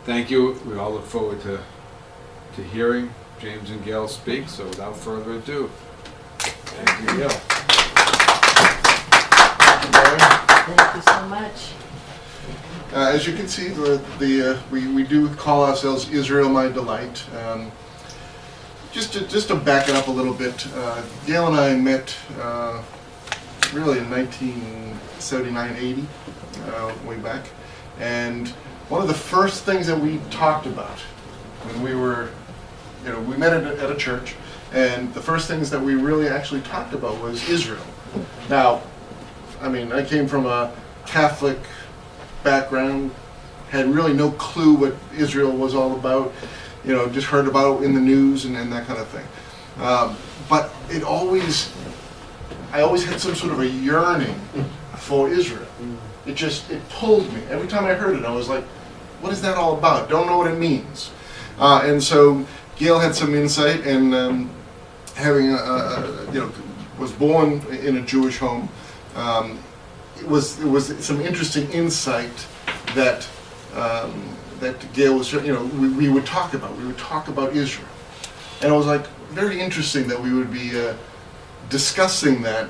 Thank you. We all look forward to hearing James and Gayle speak. So without further ado, thank you, Gayle. Thank you so much. As you can see, we do call ourselves Israel My Delight. Just to back it up a little bit, Gayle and I met really in 1979-80, way back. And one of the first things that we talked about when we were, we met at a church, and the first things that we really actually talked about was Israel. Now, I mean, I came from a Catholic background, had really no clue what Israel was all about, just heard about it in the news and that kind of thing. But I always had some sort of a yearning for Israel. It pulled me. Every time I heard it, I was like, what is that all about? Don't know what it means. And so Gayle had some insight, and having was born in a Jewish home. It was some interesting insight that Gayle was, we would talk about. We would talk about Israel, and it was like very interesting that we would be discussing that.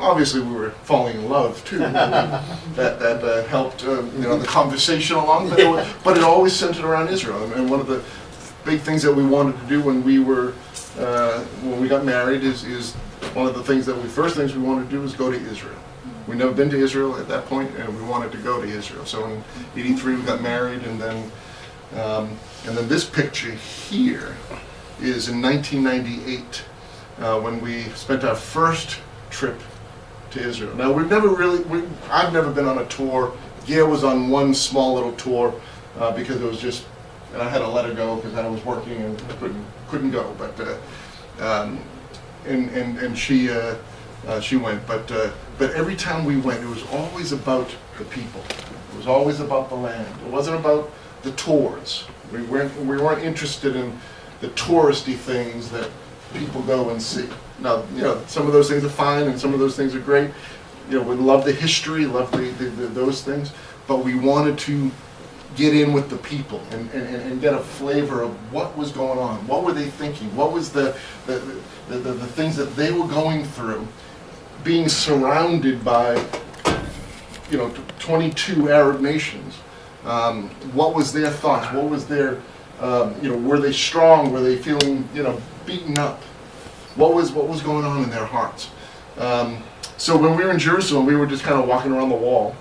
Obviously we were falling in love too. that helped, the conversation along. But it always centered around Israel. And one of the big things that we wanted to do when we got married is one of the first things we wanted to do was go to Israel. We'd never been to Israel at that point, and we wanted to go to Israel. So in '83 we got married, and then this picture here is in 1998 when we spent our first trip to Israel. Now I've never been on a tour. Gayle was on one small little tour because it was just, and I had to let her go because I was working and couldn't go. But she went. But every time we went, it was always about the people. It was always about the land. It wasn't about the tours. We weren't interested in the touristy things that people go and see. Now, some of those things are fine, and some of those things are great. We love the history, love those things, but we wanted to get in with the people and get a flavor of what was going on. What were they thinking? What was the things that they were going through, being surrounded by 22 Arab nations. What was their thoughts? What was their were they strong? Were they feeling beaten up? What was going on in their hearts? So when we were in Jerusalem, we were just kind of walking around the wall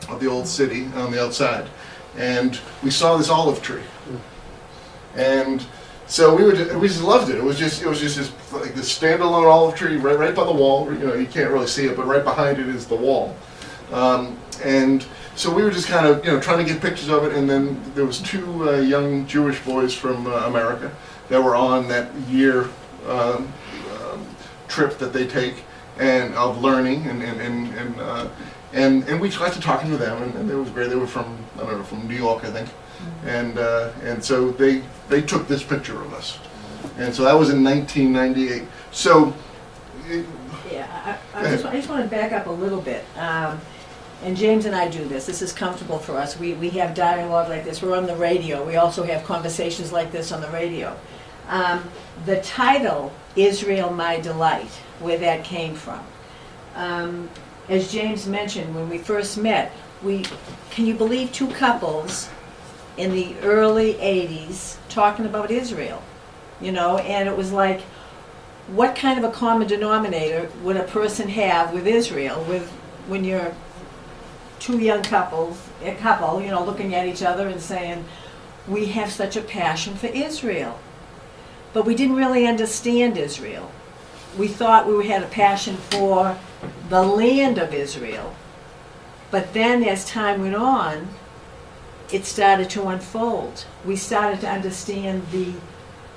of the old city on the outside, and we saw this olive tree, and so we just loved it. It was just this, like this standalone olive tree right by the wall. You can't really see it, but right behind it is the wall, and so we were just kind of trying to get pictures of it. And then there was two young Jewish boys from America that were on that year trip that they take and of learning, and we got to talking to them, and it was great. They were from New York, I think, and so they took this picture of us, and so that was in 1998. So yeah, I just want to back up a little bit. And James and I do this. This is comfortable for us. We have dialogue like this. We're on the radio. We also have conversations like this on the radio. The title, Israel My Delight, where that came from. As James mentioned, when we first met, can you believe two couples in the early 80s talking about Israel? And it was like, what kind of a common denominator would a person have with Israel when you're two young couples, looking at each other and saying, we have such a passion for Israel. But we didn't really understand Israel. We thought we had a passion for the land of Israel. But then as time went on, it started to unfold. We started to understand the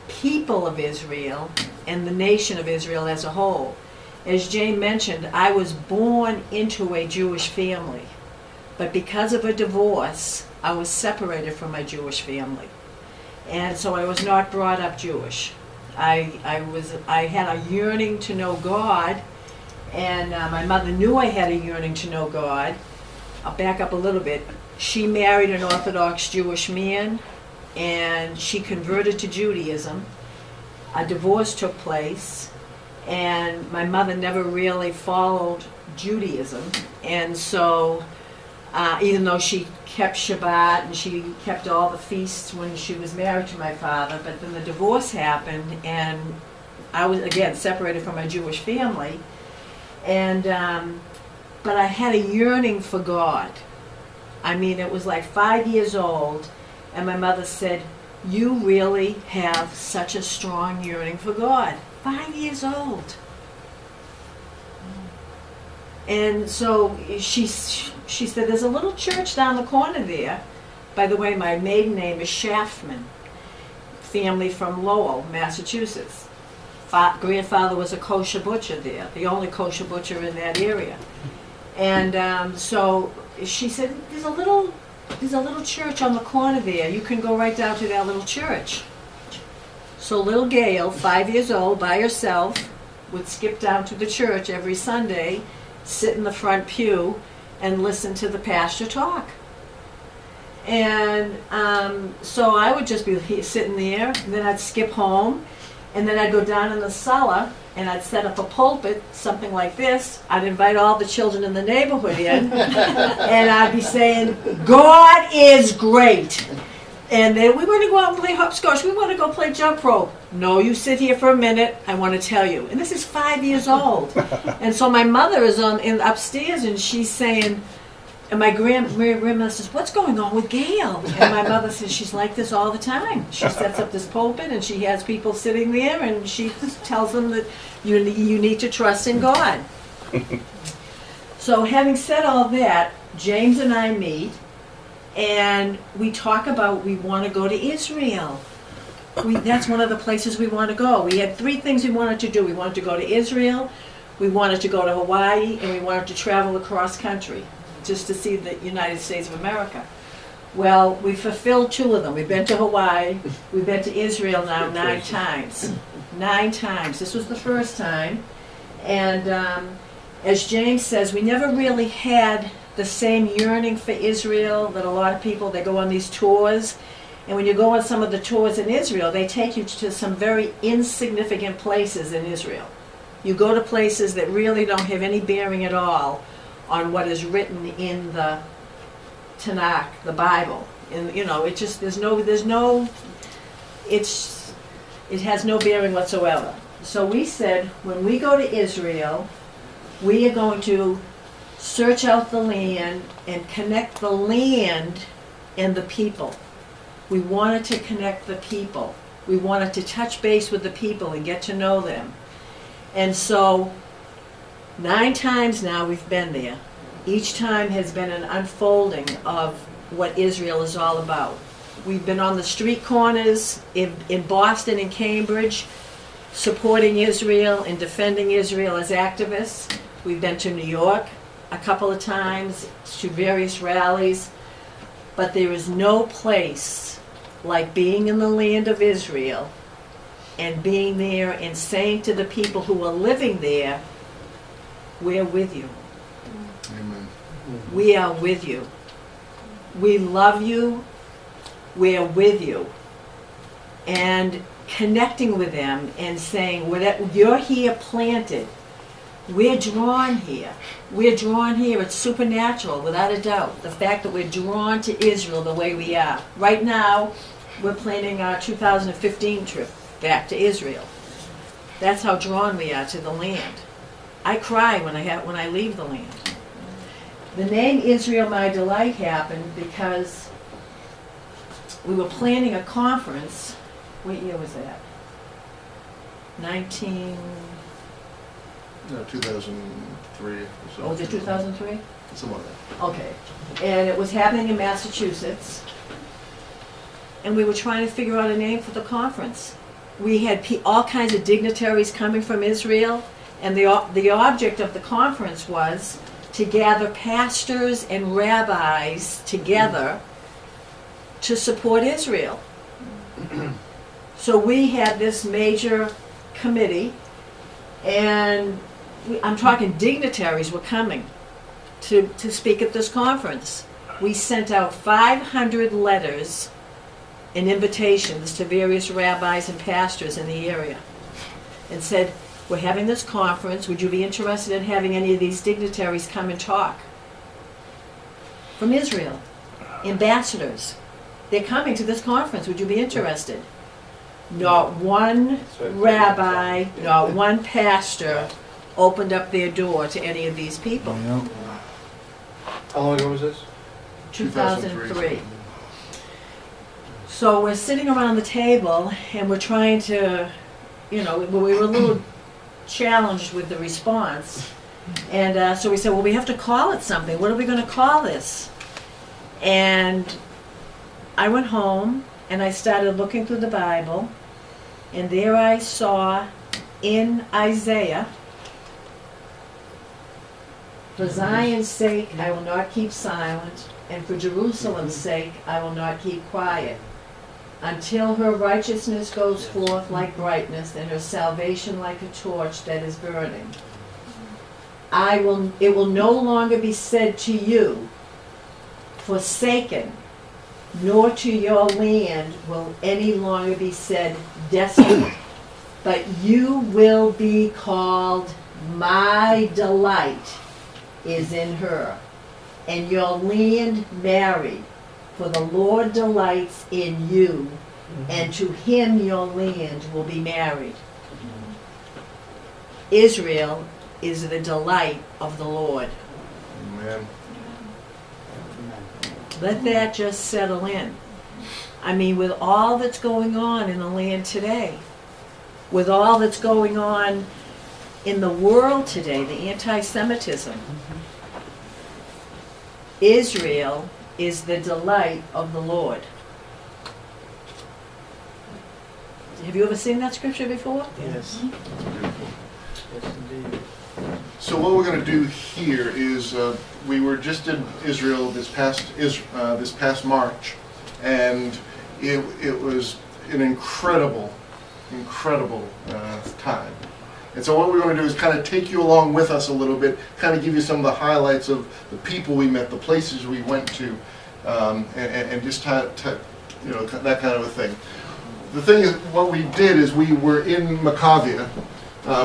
people of Israel and the nation of Israel as a whole. As Jane mentioned, I was born into a Jewish family. But because of a divorce, I was separated from my Jewish family. And so I was not brought up Jewish. I had a yearning to know God, and my mother knew I had a yearning to know God. I'll back up a little bit. she married an Orthodox Jewish man, and she converted to Judaism. A divorce took place, and my mother never really followed Judaism. And so, even though she kept Shabbat and she kept all the feasts when she was married to my father, but then the divorce happened, and I was, again, separated from my Jewish family. And, but I had a yearning for God. I mean, it was like 5 years old, and my mother said, "You really have such a strong yearning for God." 5 years old. And so she said, "There's a little church down the corner there." By the way, my maiden name is Schaffman, family from Lowell, Massachusetts. Grandfather was a kosher butcher there, the only kosher butcher in that area. And so she said, there's a little church on the corner there. You can go right down to that little church. So little Gayle, 5 years old, by herself, would skip down to the church every Sunday, sit in the front pew, and listen to the pastor talk. And so I would just be sitting there, and then I'd skip home, and then I'd go down in the cellar, and I'd set up a pulpit, something like this. I'd invite all the children in the neighborhood in, and I'd be saying, "God is great." And then, "We want to go out and play hopscotch. We want to go play jump rope." "No, you sit here for a minute. I want to tell you." And this is 5 years old. And so my mother is upstairs, and she's saying, and my grandmother says, "What's going on with Gayle?" And my mother says, "She's like this all the time. She sets up this pulpit, and she has people sitting there, and she tells them that you need to trust in God." So having said all that, James and I meet, and we talk about we want to go to Israel. That's one of the places we want to go. We had 3 things we wanted to do. We wanted to go to Israel, we wanted to go to Hawaii, and we wanted to travel across country, just to see the United States of America. Well, we fulfilled 2 of them. We've been to Hawaii, we've been to Israel now 9 times. 9 times. This was the first time. And as James says, we never really had the same yearning for Israel that a lot of people, they go on these tours. And when you go on some of the tours in Israel, they take you to some very insignificant places in Israel. You go to places that really don't have any bearing at all on what is written in the Tanakh, the Bible. And it just it has no bearing whatsoever. So we said, when we go to Israel, we are going to search out the land and connect the land and the people. We wanted to connect the people. We wanted to touch base with the people and get to know them. And so 9 times now we've been there. Each time has been an unfolding of what Israel is all about. We've been on the street corners in Boston and Cambridge, supporting Israel and defending Israel as activists. We've been to New York a couple of times, to various rallies. But there is no place like being in the land of Israel and being there and saying to the people who are living there, "We're with you. Amen. We are with you. We love you. We're with you." And connecting with them and saying, "You're here planted. We're drawn here. We're drawn here." It's supernatural, without a doubt. The fact that we're drawn to Israel the way we are. Right now, we're planning our 2015 trip back to Israel. That's how drawn we are to the land. I cry when I leave the land. The name Israel My Delight happened because we were planning a conference. What year was that? 2003 or so. Oh, was it 2003? Somewhat like that. Okay. And it was happening in Massachusetts. And we were trying to figure out a name for the conference. We had all kinds of dignitaries coming from Israel, and the object of the conference was to gather pastors and rabbis together to support Israel. So we had this major committee, and I'm talking dignitaries were coming to speak at this conference. we sent out 500 letters and invitations to various rabbis and pastors in the area and said, we're having this conference, would you be interested in having any of these dignitaries come and talk? From Israel, ambassadors. They're coming to this conference, would you be interested? Not one rabbi, not one pastor opened up their door to any of these people. Yeah. How long ago was this? 2003. So we're sitting around the table and we're trying to, we were a little challenged with the response. And so we said, well, we have to call it something. What are we going to call this? And I went home and I started looking through the Bible, and there I saw in Isaiah, for Zion's sake I will not keep silent, and for Jerusalem's sake I will not keep quiet, until her righteousness goes forth like brightness, and her salvation like a torch that is burning. It will no longer be said to you, forsaken, nor to your land will any longer be said desolate, but you will be called, my delight is in her, and your land married, for the Lord delights in you, and to him your land will be married. Israel is the delight of the Lord. Amen. Let that just settle in. I mean, with all that's going on in the land today, with all that's going on in the world today, the anti-Semitism, Israel is the delight of the Lord. Have you ever seen that scripture before? Yes. Yes, indeed. So what we're going to do here is we were just in Israel this past March, and it was an incredible time. And so what we're going to do is kind of take you along with us a little bit, kind of give you some of the highlights of the people we met, the places we went to, and just that kind of a thing. The thing is, what we did is we were in Macavia,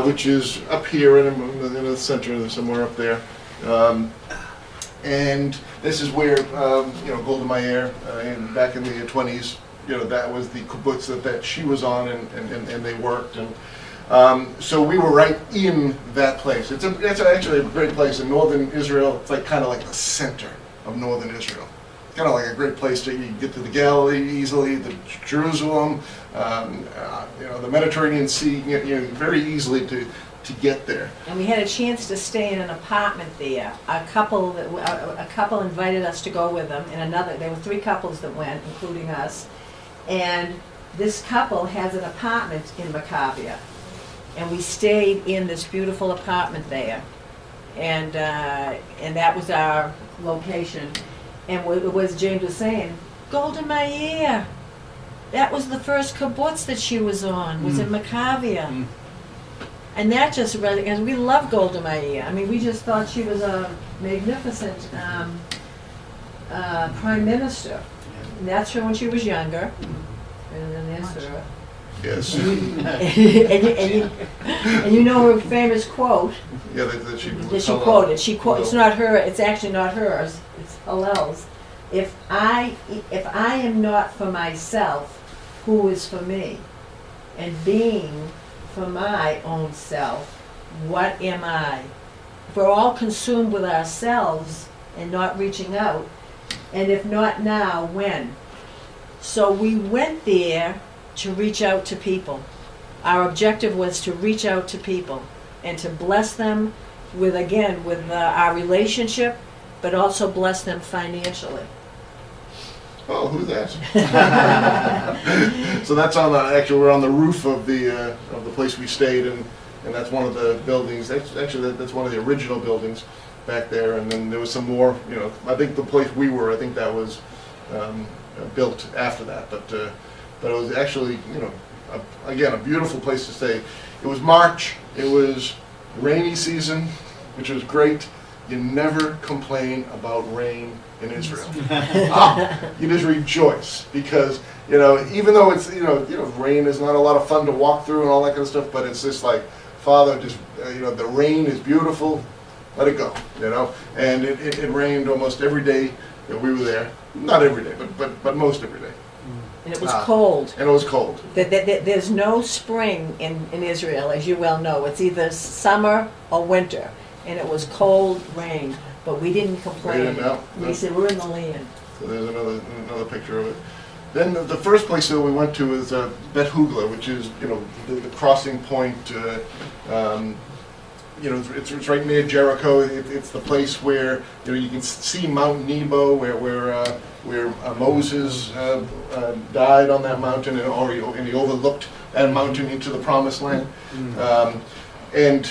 which is up here in the center, somewhere up there. And this is where, Golda Meir, back in the 20s, that was the kibbutz that she was on, and they worked. And so we were right in that place. It's actually a great place in northern Israel. It's kind of like the center of northern Israel. Kind of like a great place to get to the Galilee easily, the Jerusalem, the Mediterranean Sea, very easily to get there. And we had a chance to stay in an apartment there. A couple invited us to go with them, and there were 3 couples that went, including us. And this couple has an apartment in Macavia, and we stayed in this beautiful apartment there, and that was our location. And what James was saying, Golda Meir, that was the first kibbutz that she was on, was in Macavia. And that just really, and we love Golda Meir. I mean, we just thought she was a magnificent prime minister. And that's her when she was younger. And then there's her. Yes. And you know her famous quote. Yeah, that she quoted. It's not her. It's actually not hers. It's Hillel's. If I am not for myself, who is for me? And being for my own self, what am I? If we're all consumed with ourselves and not reaching out, and if not now, when? So we went there to reach out to people. Our objective was to reach out to people and to bless them with our relationship, but also bless them financially. Oh, who's that? So that's we're on the roof of the place we stayed, and that's one of the buildings. That's one of the original buildings back there, and then there was some more. I think the place we were, I think that was built after that, but it was actually, again, a beautiful place to stay. It was March. It was rainy season, which was great. you never complain about rain in Israel. You just rejoice because, you know, even though it's, rain is not a lot of fun to walk through and all that kind of stuff, but it's just like, Father, just, the rain is beautiful, let it go, And it rained almost every day that we were there. Not every day, but most every day. And it was cold. And it was cold. There's no spring in Israel, as you well know. It's either summer or winter. And it was cold, rain. But we didn't complain. We said, we're in the land. So there's another picture of it. Then the first place that we went to was Bet Hugla, which is, the crossing point. It's right near Jericho. It's the place where, you can see Mount Nebo, where Moses died on that mountain, and he overlooked that mountain into the Promised Land. And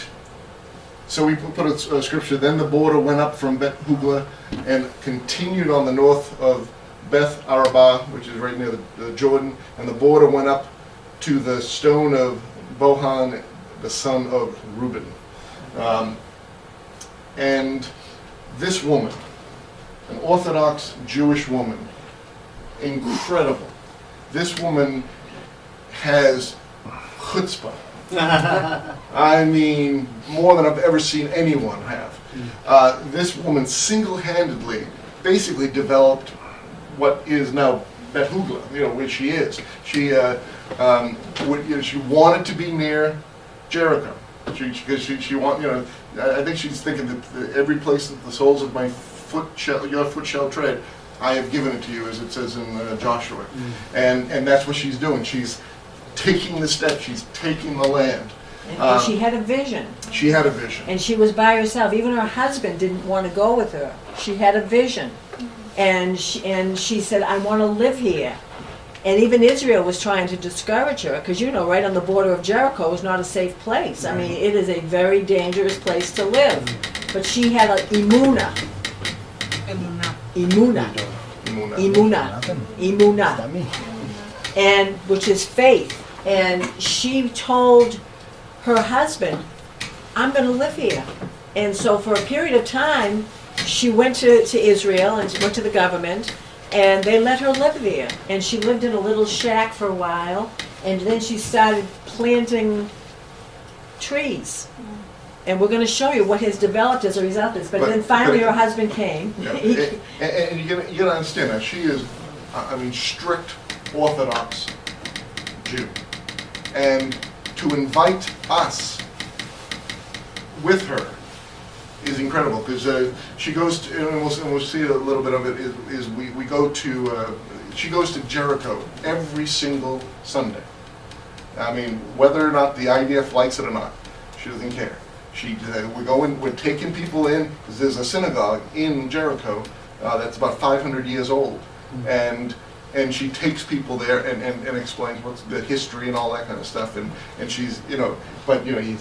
so we put a scripture. Then the border went up from Bet Hugla and continued on the north of Beth Arabah, which is right near the Jordan, and the border went up to the stone of Bohan, the son of Reuben. And this woman, an Orthodox Jewish woman, incredible. This woman has chutzpah. I mean, more than I've ever seen anyone have. This woman single-handedly basically developed what is now Bet Hugla, where she is. She wanted to be near Jericho. She want, I think she's thinking that every place that the soles of your foot shall tread, I have given it to you, as it says in Joshua. And that's what she's doing. She's taking the step. She's taking the land. And she had a vision. She had a vision. And she was by herself. Even her husband didn't want to go with her. She had a vision. And she said, I want to live here. And even Israel was trying to discourage her, because right on the border of Jericho is not a safe place. I mean, it is a very dangerous place to live. But she had a imuna. And which is faith. And she told her husband, I'm going to live here. And so for a period of time, she went to Israel and went to the government, and they let her live there. And she lived in a little shack for a while, and then she started planting trees. And we're going to show you what has developed as a result of this. But then finally her husband came. Yeah. And you got to understand that she is, strict Orthodox Jew. And to invite us with her is incredible, because she goes to, and we'll see a little bit of it, is we go to, she goes to Jericho every single Sunday. I mean, whether or not the IDF likes it or not, she doesn't care. We're taking people in, because there's a synagogue in Jericho that's about 500 years old, and she takes people there and explains what's the history and all that kind of stuff, and she's, but you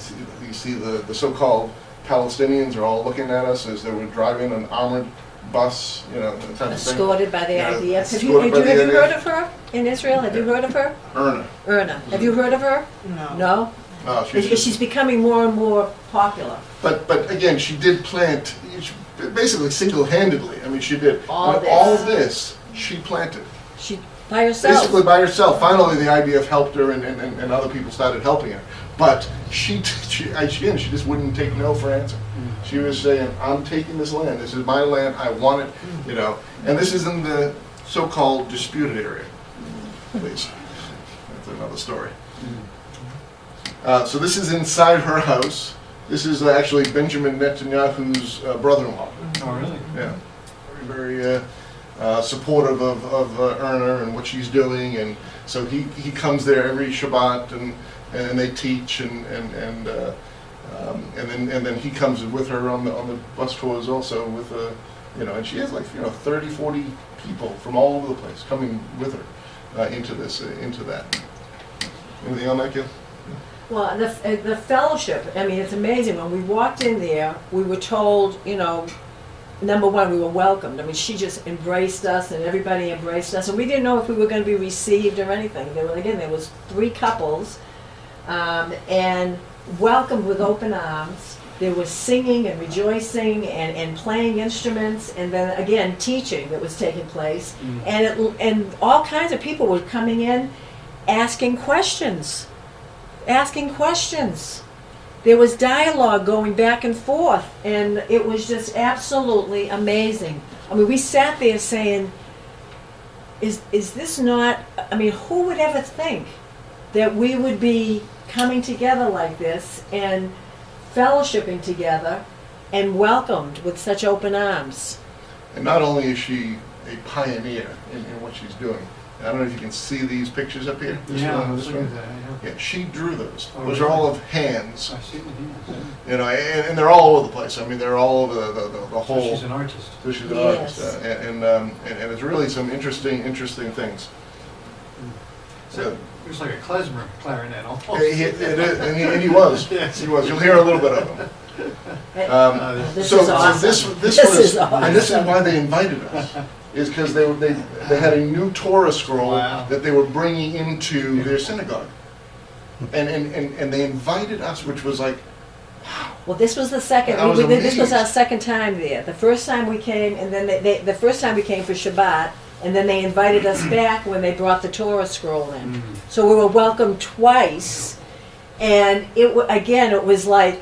see the so-called Palestinians are all looking at us as they were driving an armored bus, that type of thing. Escorted by the IDF. Have you heard of her in Israel? Have you heard of her? Erna. Have you heard of her? No. No? No, she's becoming more and more popular. But again, she did plant, basically single-handedly. I mean, she did. All this, she planted. She, by herself. Basically by herself. Finally, the IDF helped her, and other people started helping her. But she just wouldn't take no for answer. She was saying, I'm taking this land. This is my land. I want it, And this is in the so-called disputed area. Please. That's another story. So this is inside her house. This is actually Benjamin Netanyahu's brother-in-law. Oh, really? Yeah. Very, very supportive of Erna and what she's doing. And so he comes there every Shabbat, and they teach, and then he comes with her on the bus tours also with and she has 30, 40 people from all over the place coming with her into that. Anything on that, Gayle? Well, the fellowship, it's amazing. When we walked in there, we were told, number one, we were welcomed. She just embraced us, and everybody embraced us, and we didn't know if we were going to be received or anything. There was 3 couples, and welcomed with open arms. there was singing and rejoicing and playing instruments, and then again teaching that was taking place, and all kinds of people were coming in, asking questions. There was dialogue going back and forth, and it was just absolutely amazing. I mean, we sat there saying, is this not, I mean, who would ever think that we would be coming together like this and fellowshipping together and welcomed with such open arms? And not only is she a pioneer in what she's doing, I don't know if you can see these pictures up here. Yeah, This look one. at that, yeah. Yeah, she drew those. Oh, Those are really? all of hands. I see the hands, yeah. You know, and they're all over the place. I mean, they're all over the So whole. she's an artist. So she's an Yes. artist, and it's really some interesting things. So it was like a klezmer clarinet almost. And he was. Yes. He was. You'll hear a little bit of him. This So is awesome. this This was, is and this is awesome. why they invited us, is because they had a new Torah scroll Wow. that they were bringing into their synagogue, and they invited us, which was like, Well, this was the second. I was This was amazed. our second time there. The first time we came, and then the first time we came for Shabbat, and then they invited us back when they brought the Torah scroll in. So we were welcomed twice, and again it was like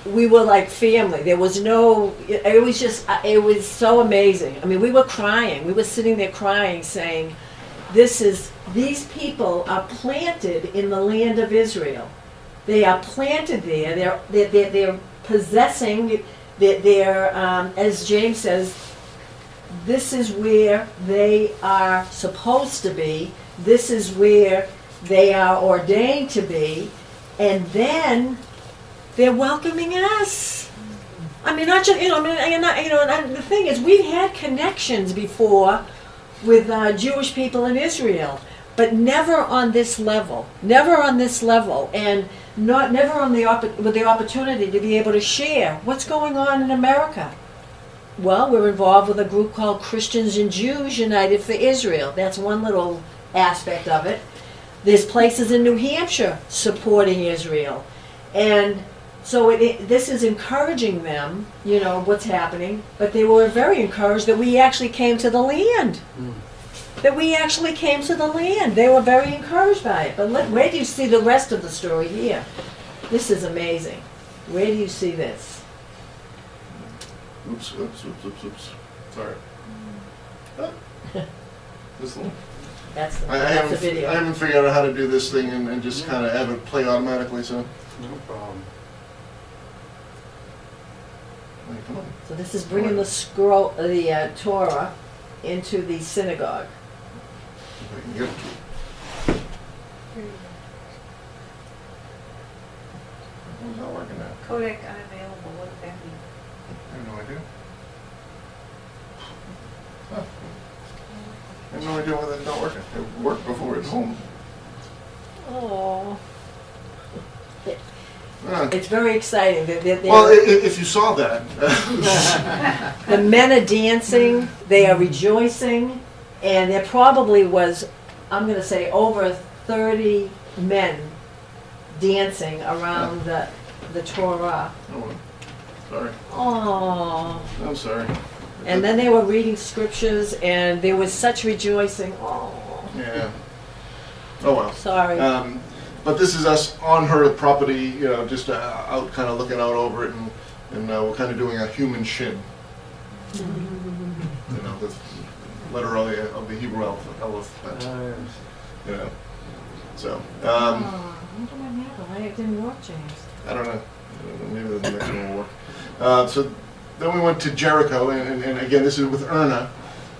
we were like family. There was no. It was just. It was so amazing. I mean, we were crying. We were sitting there crying, saying, These people are planted in the land of Israel. They are planted there. They're possessing. They're as James says, this is where they are supposed to be. This is where they are ordained to be, and then they're welcoming us. I mean, not just and the thing is, we've had connections before with Jewish people in Israel, but never on this level. Never on this level, and never on with the opportunity to be able to share what's going on in America. Well, we're involved with a group called Christians and Jews United for Israel. That's one little aspect of it. There's places in New Hampshire supporting Israel, and so this is encouraging them, what's happening, but they were very encouraged that we actually came to the land. That we actually came to the land. They were very encouraged by it. But where do you see the rest of the story here? This is amazing. Where do you see this? oops. Sorry. This one. That's the I video. haven't figured out how to do this thing and just kind of have it play automatically. So, No problem. come on. So this is bringing the scroll, the Torah, into the synagogue. If I can get it to it. How's that working now? Codec unavailable, what does that mean? I have no idea. Huh. I have no idea why that's not working. It worked before it's home. Oh, Ah. it's very exciting. Well, if you saw that, The men are dancing, they are rejoicing, and there probably was, I'm going to say, over 30 men dancing around the Torah. oh, well, sorry. Oh, I'm sorry. and then they were reading scriptures, and there was such rejoicing. Oh, Yeah. Oh well. sorry. But this is us on her property, just out, kind of looking out over it, and we're kind of doing a human shin. The letter of the Hebrew alphabet. So, Oh, I wonder what happened. Why it didn't work, James? I don't know. Maybe the next one will work. So then we went to Jericho, and again, this is with Erna,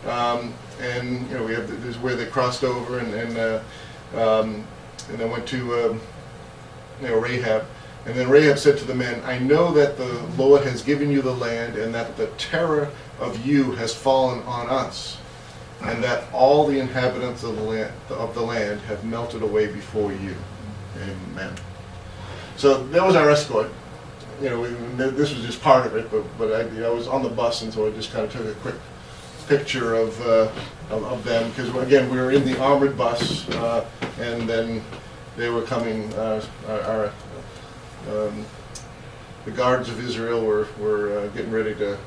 and we have this is where they crossed over, and then went to Rahab, and then Rahab said to the men, "I know that the Lord has given you the land, and that the terror of you has fallen on us, and that all the inhabitants of the land have melted away before you." Amen. So that was our escort. This was just part of it, but I was on the bus, and so I just kind of took a quick picture of them, because again, we were in the armored bus, and then they were coming. the guards of Israel were getting ready to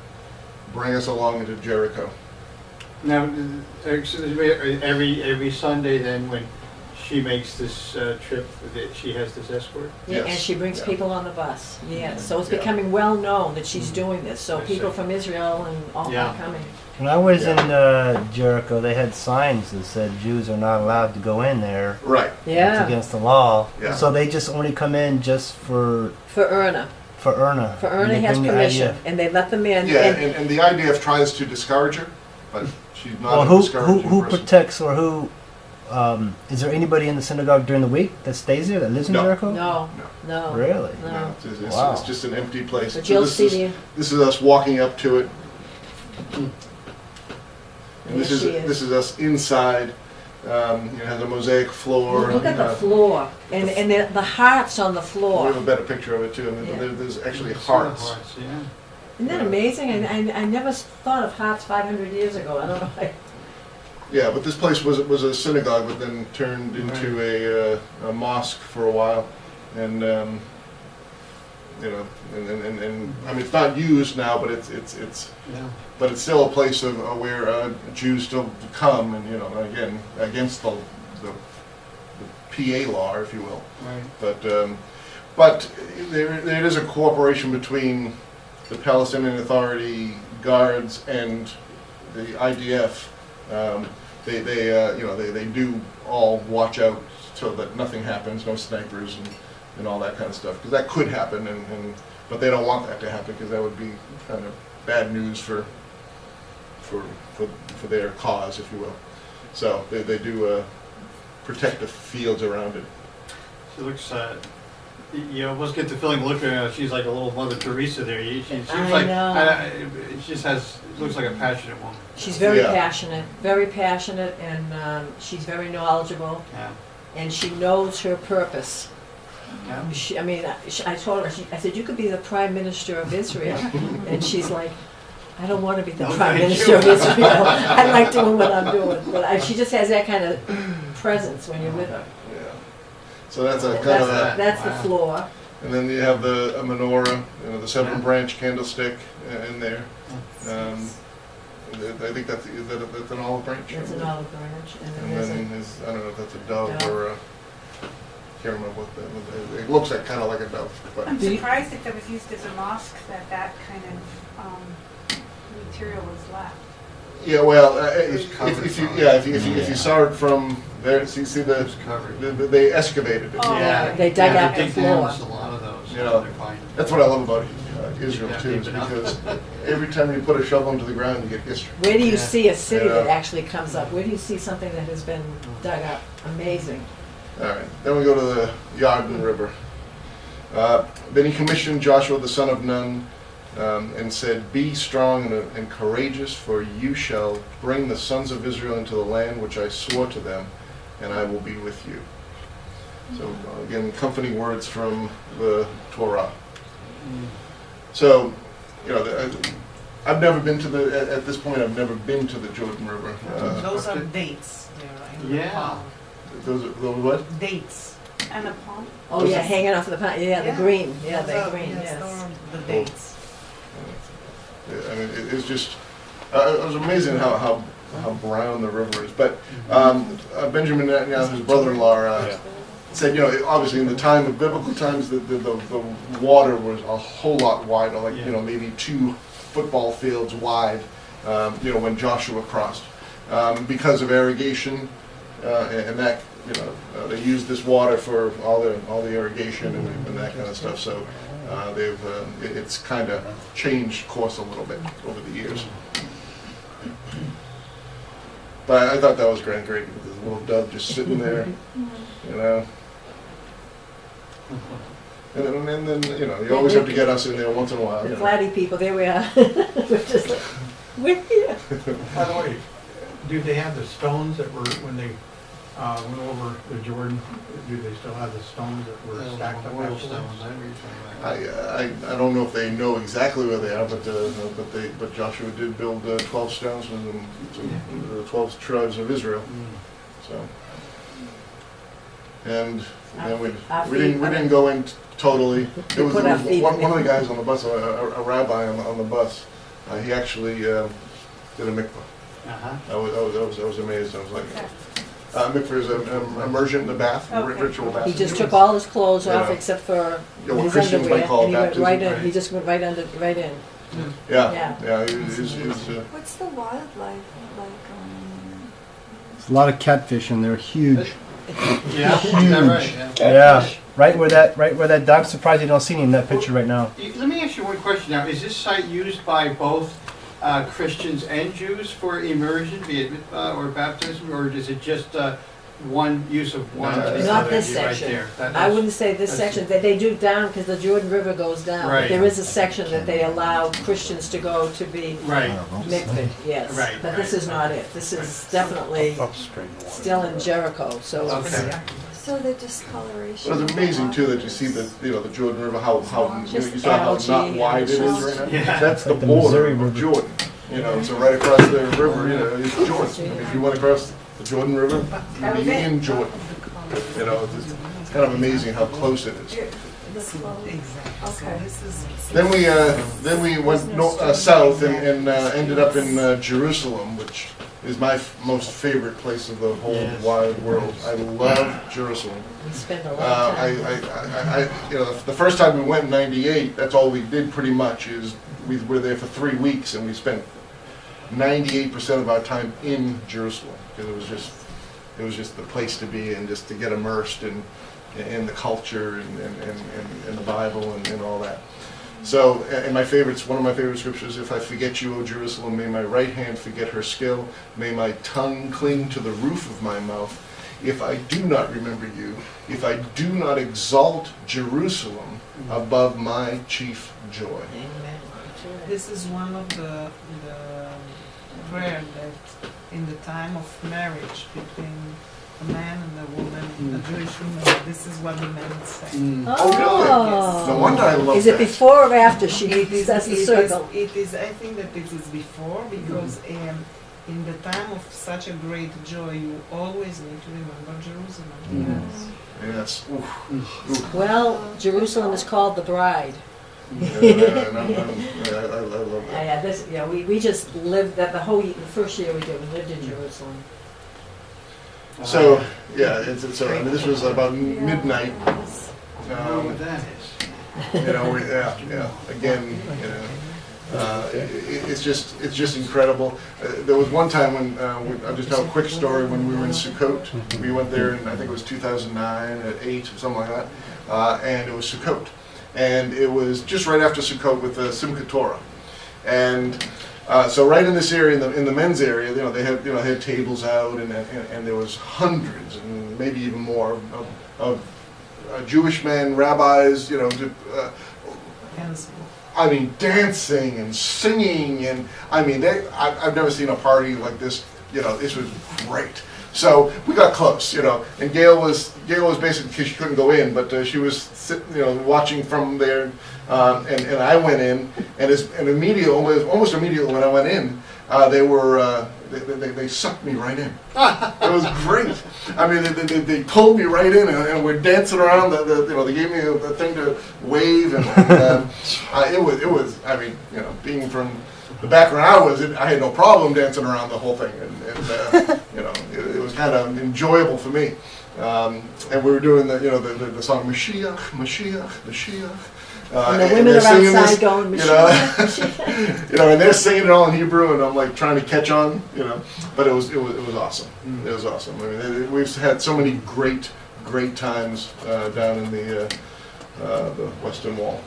bring us along into Jericho. Now, excuse me, every Sunday then when she makes this trip, that she has this escort? Yeah, and Yes. she brings Yeah. people on the bus. Yes, so it's Yeah. becoming well known that she's doing this. So I people see. from Israel and all Yeah. are coming. When I was Yeah. in Jericho, they had signs that said Jews are not allowed to go in there. Right. It's Yeah, against the law. Yeah. So they just only come in just for for Erna. Erna. For And Erna they has bring the permission, idea- and they let them in. Yeah, and- and the IDF tries to discourage her, but she's not Well, a who discouraging who person. protects or who? Is there anybody in the synagogue during the week that stays there that lives in No. Jericho? No, no. Really? No. No, it's, Wow. it's just an empty place. But So you'll this see is, the. this is us walking up to it, and There this she is. is us inside. It has a mosaic floor. Look at the floor, and the hearts on the We floor. have a better picture of it too. And Yeah. there's actually It's hearts. yeah. Isn't that amazing? I never thought of hearts 500 years ago. I don't know. Yeah, but this place was a synagogue, but then turned into a mosque for a while, and you know, and I mean it's not used now, but it's Yeah. but it's still a place of where Jews still come, and you know, again against the PA law, if you will. Right. But there is a cooperation between the Palestinian Authority guards and the IDF. They do all watch out so that nothing happens, no snipers and all that kind of stuff, because that could happen, but they don't want that to happen because that would be kind of bad news for their cause, if you will. So they do protect the fields around it. She looks, you almost get the feeling looking at her, she's like a little Mother Teresa there. She seems I like, know. she just looks like a passionate woman. She's very Yeah. passionate, and she's very knowledgeable, Yeah. and she knows her purpose. Yeah. I told her, I said, you could be the Prime Minister of Israel. And she's like, I don't want to be the No, Prime thank Minister you. of Israel. I like doing what I'm doing. But she just has that kind of presence when you're with her. Yeah. So that's a kind of a, That's the Wow. floor. and then you have a menorah, the 7-branch candlestick in there. I think that's an olive branch. That's an olive branch. And then And there's then I don't know if that's a dove Dove. or can't remember what it looks like, kind of like a dove. But I'm Do you- surprised if that was used as a mosque that kind of material was left. yeah, well, It's covered if you from yeah it. if you saw it from there, see the It's covered. they excavated it. Oh, Yeah. They dug out the dig down, floor. there's a lot of those. You know, They're fine. That's what I love about Israel Yeah, too, is deep enough. because every time you put a shovel into the ground, you get history. Where do you Yeah. see a city that Yeah. actually comes up? Where do you see something that has been dug up? Amazing. All right, then we go to the Yarden River. Then he commissioned Joshua the son of Nun and said, "Be strong and courageous, for you shall bring the sons of Israel into the land which I swore to them, and I will be with you." So again, comforting words from the Torah. So, you know, I've never been to at this point, I've never been to the Jordan River. Those are dates. They're in the Yeah. palm. Those what? Dates. And the palm. Oh, Those yeah, are- hanging off the pine. Yeah, the Yeah. green. Yeah, Those the are- green, yes. yes. Those are the dates. I mean, it's just, it was amazing how brown the river is. But Benjamin Netanyahu's brother-in-law said, you know, obviously in the time of biblical times, the water was a whole lot wider, like, you know, maybe 2 football fields wide, you know, when Joshua crossed. Because of irrigation, and that, you know, they used this water for all the irrigation and that kind of stuff. So it's kind of changed course a little bit over the years. But I thought that was great. With this little dove just sitting there, you know. And then you know, you always have to get us in there once in a while. The You know. flatty people, there we are. We're just like, we're here. By the way, do they have the stones that were, when they went over the Jordan, do they still have the stones that were stacked up Memorial afterwards? stones, I read something I don't know if they know exactly where they are, but Joshua did build 12 stones from the 12 tribes of Israel. So and then we Our didn't feet- go in totally. It was put our feet one in. of the guys on the bus, a rabbi on the bus. He actually did a mikvah. Uh-huh. I was amazed. I was like, mikvah is immersion in the bath, Okay. ritual bath. He just took all his clothes off Yeah. except for Yeah, what his Christians underwear, might call and he went baptism, right in. right? He just went right in. Yeah. He was, What's the wildlife like? There's a lot of catfish and they're huge. Yeah, is that right? Yeah, right where that dog. Surprised you don't see any in that picture right now. Let me ask you one question now. Is this site used by both Christians and Jews for immersion, be it or baptism, or is it just one use of one? No, of the Not other this right section. there? I wouldn't say this that's- section, that they do down, because the Jordan River goes down. But Right. there is a section that they allow Christians to go to be Right. mikvah, yes. Right, But this right. is not it. This is definitely still in Jericho, so it's, Okay. So the discoloration. it was amazing too that you see the Jordan River, how you Just saw how algae not wide it is and right now. Yeah. That's the Like the border Missouri of River. Jordan. So right across the river, is Jordan. If you went across the Jordan River, you'd be in Jordan. It's kind of amazing how close it is. The flow. Exactly. So Okay. this is. Then we went south and ended up in Jerusalem, which is my most favorite place of the whole Yes. wide world. I love Jerusalem. we spend a lot of time. The first time we went in '98, that's all we did pretty much. Is we were there for 3 weeks and we spent 98% of our time in Jerusalem because it was just the place to be and just to get immersed in the culture and the Bible and all that. So, and one of my favorite scriptures, if I forget you, O Jerusalem, may my right hand forget her skill, may my tongue cling to the roof of my mouth, if I do not remember you, if I do not exalt Jerusalem above my chief joy. Amen. This is one of the prayer that in the time of marriage between a man and a woman, a Jewish woman, this is what the men say. Oh, really? No wonder I love Is it that. before or after she It is, does the circle? I think that it is before because in the time of such a great joy, you always need to remember Jerusalem. Yes. Oof. Well, Jerusalem is called the bride. I love that. We just lived that the first year we did, we lived in Jerusalem. So, this was about midnight. What that is. Again, it's just incredible. There was one time when I'll just tell a quick story. When we were in Sukkot, we went there in I think it was 2009 at 8 or something like that, and it was Sukkot, and it was just right after Sukkot with the Simchat Torah, and so right in this area, in the men's area, they had tables out, and there was hundreds and maybe even more of Jewish men, rabbis, dancing and singing, and I've never seen a party like this. This was great. So we got close, and Gayle was basically, because she couldn't go in, but she was watching from there, and I went in, and immediately, almost immediately when I went in, they sucked me right in. It was great. They pulled me right in, and we're dancing around. They gave me the thing to wave, and it was. Being from the background I was in, I had no problem dancing around the whole thing, it was kind of enjoyable for me. And we were doing the song Mashiach, Mashiach, Mashiach. And the women are outside going, and they're singing it all in Hebrew, and I'm like trying to catch on, But it was awesome. It was awesome. We've had so many great times down in the Western Wall.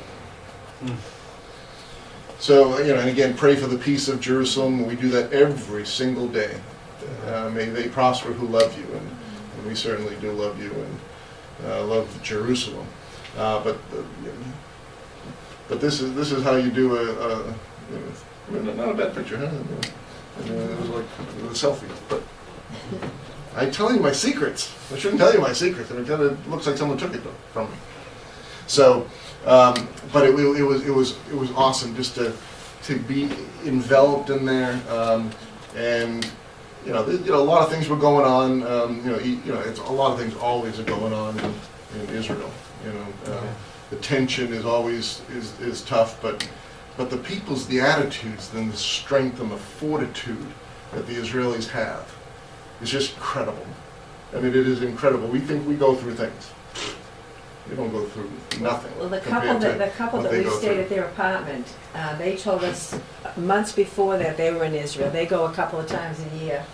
So and again, pray for the peace of Jerusalem. We do that every single day. May they prosper who love you, and we certainly do love you and love Jerusalem. But this is how you do not a bad picture, huh? It was like a selfie. But I tell you my secrets. I shouldn't tell you my secrets. It looks like someone took it from me. So, but it was awesome just to be enveloped in there, and a lot of things were going on. It's a lot of things always are going on in Israel. The tension is always is tough, but the people's, the attitudes and the strength and the fortitude that the Israelis have is just incredible. I mean, it is incredible. We think we go through things. We don't go through nothing. Well, the compared couple to what that they we go stayed through. at their apartment, they told us months before that they were in Israel. They go a couple of times a year.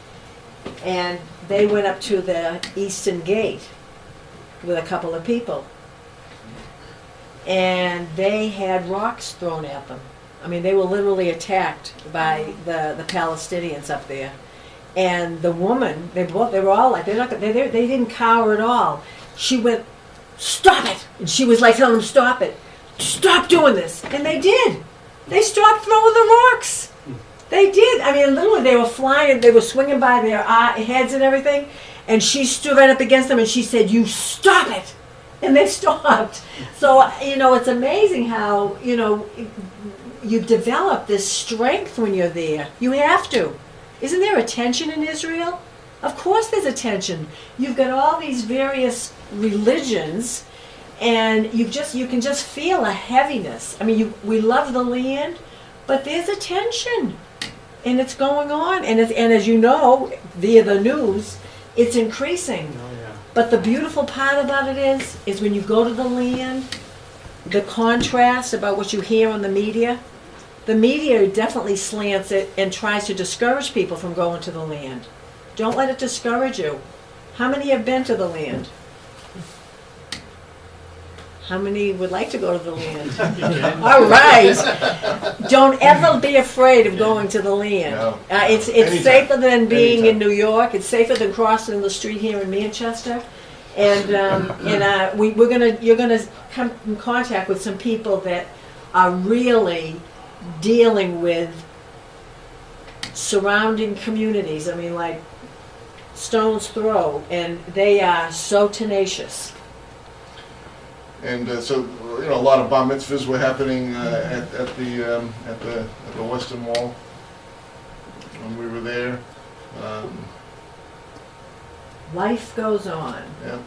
And they went up to the Eastern Gate with a couple of people. And they had rocks thrown at them. I mean, they were literally attacked by the Palestinians up there. And the woman, they were all like, they didn't cower at all. She went, "Stop it!" And she was like telling them, "Stop it. Stop doing this." And they did. They stopped throwing the rocks. They did. I mean, literally, they were flying, they were swinging by their heads and everything. And she stood right up against them and she said, "You stop it." And they stopped. So, it's amazing how, you develop this strength when you're there. You have to. Isn't there a tension in Israel? Of course there's a tension. You've got all these various religions, and you can just feel a heaviness. I mean, we love the land, but there's a tension, and it's going on. And as you know, via the news, it's increasing. Oh, yeah. But the beautiful part about it is when you go to the land, the contrast about what you hear on the media definitely slants it and tries to discourage people from going to the land. Don't let it discourage you. How many have been to the land? How many would like to go to the land? All right. Don't ever be afraid of going to the land. No. It's Anytime. safer than being Anytime. in New York. It's safer than crossing the street here in Manchester. And you're gonna come in contact with some people that are really dealing with surrounding communities. I mean, like stone's throw, and they are so tenacious. And so, a lot of bar mitzvahs were happening at the Western Wall when we were there. Life goes on. Yeah.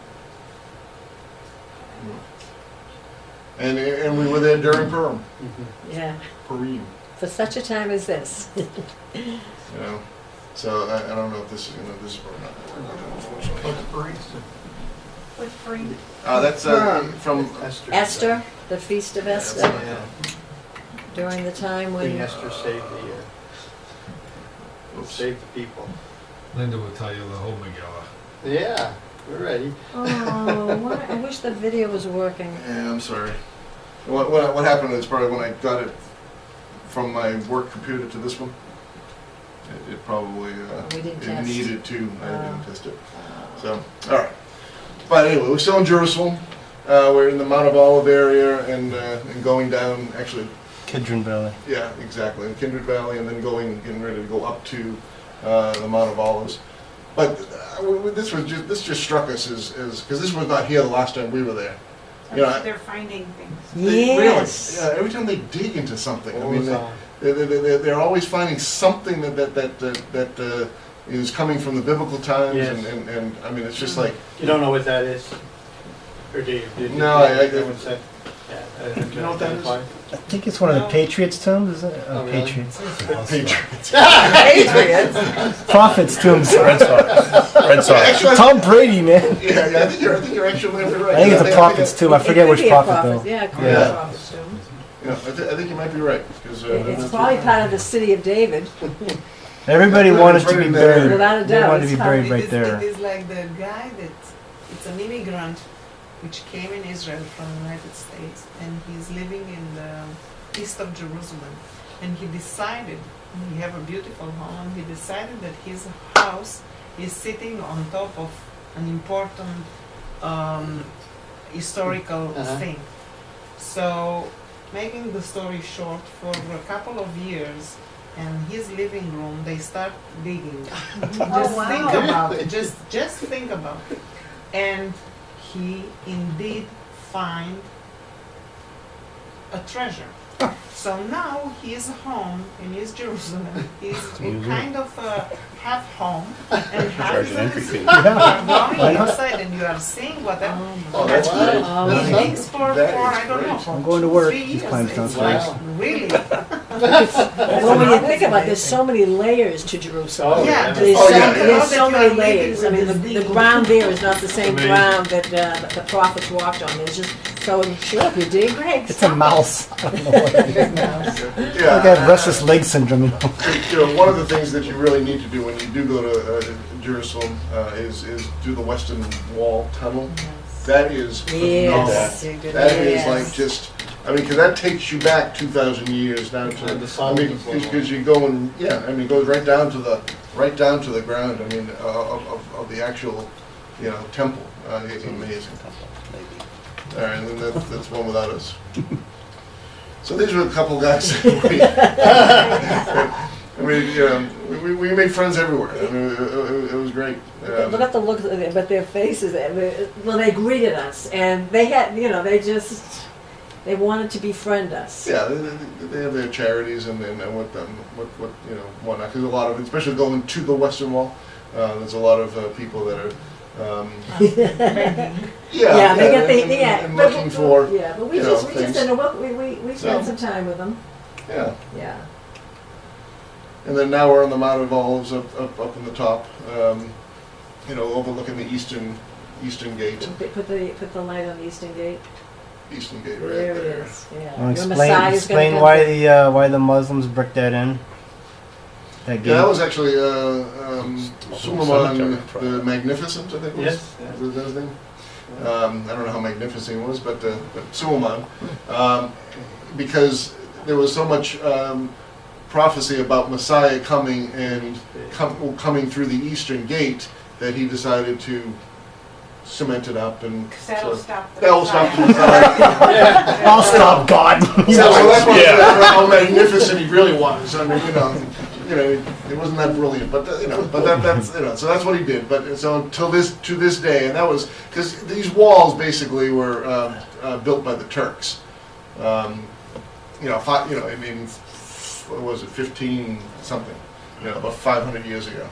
And we were there during Purim. Yeah. Purim. For such a time as this. So I don't know if this is this is probably not unfortunately. With free. That's from Esther, the Feast of Esther, Yeah. during the time Queen when... Esther saved saved the people. Linda will tell you the whole Megillah. Yeah, we're ready. Oh, I wish the video was working. Yeah, I'm sorry. What happened is probably when I got it from my work computer to this one, it probably We didn't it test. needed to. I didn't test it. So all right. But anyway, we're still in Jerusalem. We're in the Mount of Olive area and going down. Actually, Kidron Valley. yeah, exactly, in Kindred Valley, and then getting ready to go up to the Mount of Olives. But this just struck us as because this was not here the last time we were there. They're finding things. Yes. Really, every time they dig into something, All I mean, the time. they're always finding something that is coming from the biblical times, Yes. and I mean, it's just like You don't know what that is? Or do you? No, I- no one said? Yeah. You know what that is? I think it's one of the Patriots' tombs, isn't it? Oh, really? Patriots. Patriots. Patriots. Prophets' tombs. Red Sox. Actually, Tom Brady, man. Yeah, I think you're actually right. I think it's a prophet's tomb. I forget It could which be a prophet prophet, though. Yeah, it could be Yeah. a prophet's tomb. I think you might be right because It's probably part of the city of David. Everybody wanted to be buried. Without a They doubt, wanted to it's be buried It right is- there. It is like the guy it's an immigrant which came in Israel from the United States, and he's living in the east of Jerusalem. And he decided, he have a beautiful home, and he decided that his house is sitting on top of an important historical Uh-huh. thing. So, making the story short, for a couple of years, in his living room, they start digging. Just wow. think about it. Just think about it. And he indeed find a treasure. So now he is home in East Jerusalem. He's in kind of half home and half Charge is an in entry the fee. city. You are going inside and you are seeing whatever. Oh, that's good. He thinks for That is I don't know. great. For I'm going to work. 3 He years. climbs It's downstairs. like really. Well, when you think about it, there's so many layers to Jerusalem. Oh, Yeah, There's Oh, so, yeah. there's so Now that many you are layers. I living mean, with the this ground there is not the same Amazing. ground that the prophets walked on. There's just so sure you're doing great. It's a mouse. I don't know what it is. Like I have Yeah, restless leg syndrome, you know. one of the things that you really need to do when you do go to Jerusalem is do the Western Wall tunnel. That is phenomenal. Yes. That is Yes. like just, I mean, because that takes you back 2,000 years down to, And the I Solomon mean, Wall. because you go and, yeah, I mean, it goes right down to the ground, I mean, of the actual, temple. It's amazing. All right, and then that's one without us. So these were a couple guys. I mean, we made friends everywhere. I mean, it was great. Look at the look, but their faces. Well, they greeted us, and they had, they wanted to befriend us. Yeah, they have their charities and what whatnot. Because a lot of, especially going to the Western Wall, there's a lot of people that are. Yeah, they get the and looking for. Yeah, but we just we spent some time with them. Yeah, Yeah. and then now we're on the Mount of Olives up in the top, overlooking the eastern gate. Put the light on the Eastern Gate. Eastern gate right There it there. is. Yeah. Well, Your Messiah's explain gonna why the Muslims bricked that in. That gate. Yeah, that was actually Suleiman cemetery, the Magnificent, I think was. Yes, yeah. Was that his name? I don't know how magnificent he was, but Suleiman, because there was so much prophecy about Messiah coming and coming through the Eastern Gate that he decided to cement it up and. Because that'll stop the. That'll stop the Messiah. Messiah. I'll stop God. So that's how magnificent he really was. I mean, it wasn't that brilliant, but so that's what he did. But so to this day, and that was because these walls basically were built by the Turks. What was it, 15 something? About 500 years ago,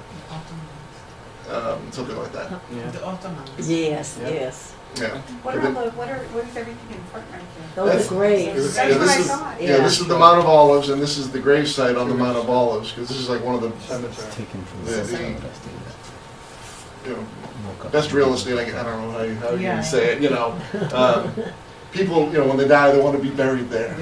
something like that. The Ottomans. Yes, Yeah. yes. Yeah. What But are then- what is everything in front right there? Those That's- are graves. That's what I this is- thought. Yeah, this is the Mount of Olives, and this is the grave site on the Mount of Olives, because this is like one of the Cemetery. Taken from The- the best real estate. I don't know how you Yeah. say it. People, when they die, they want to be buried there.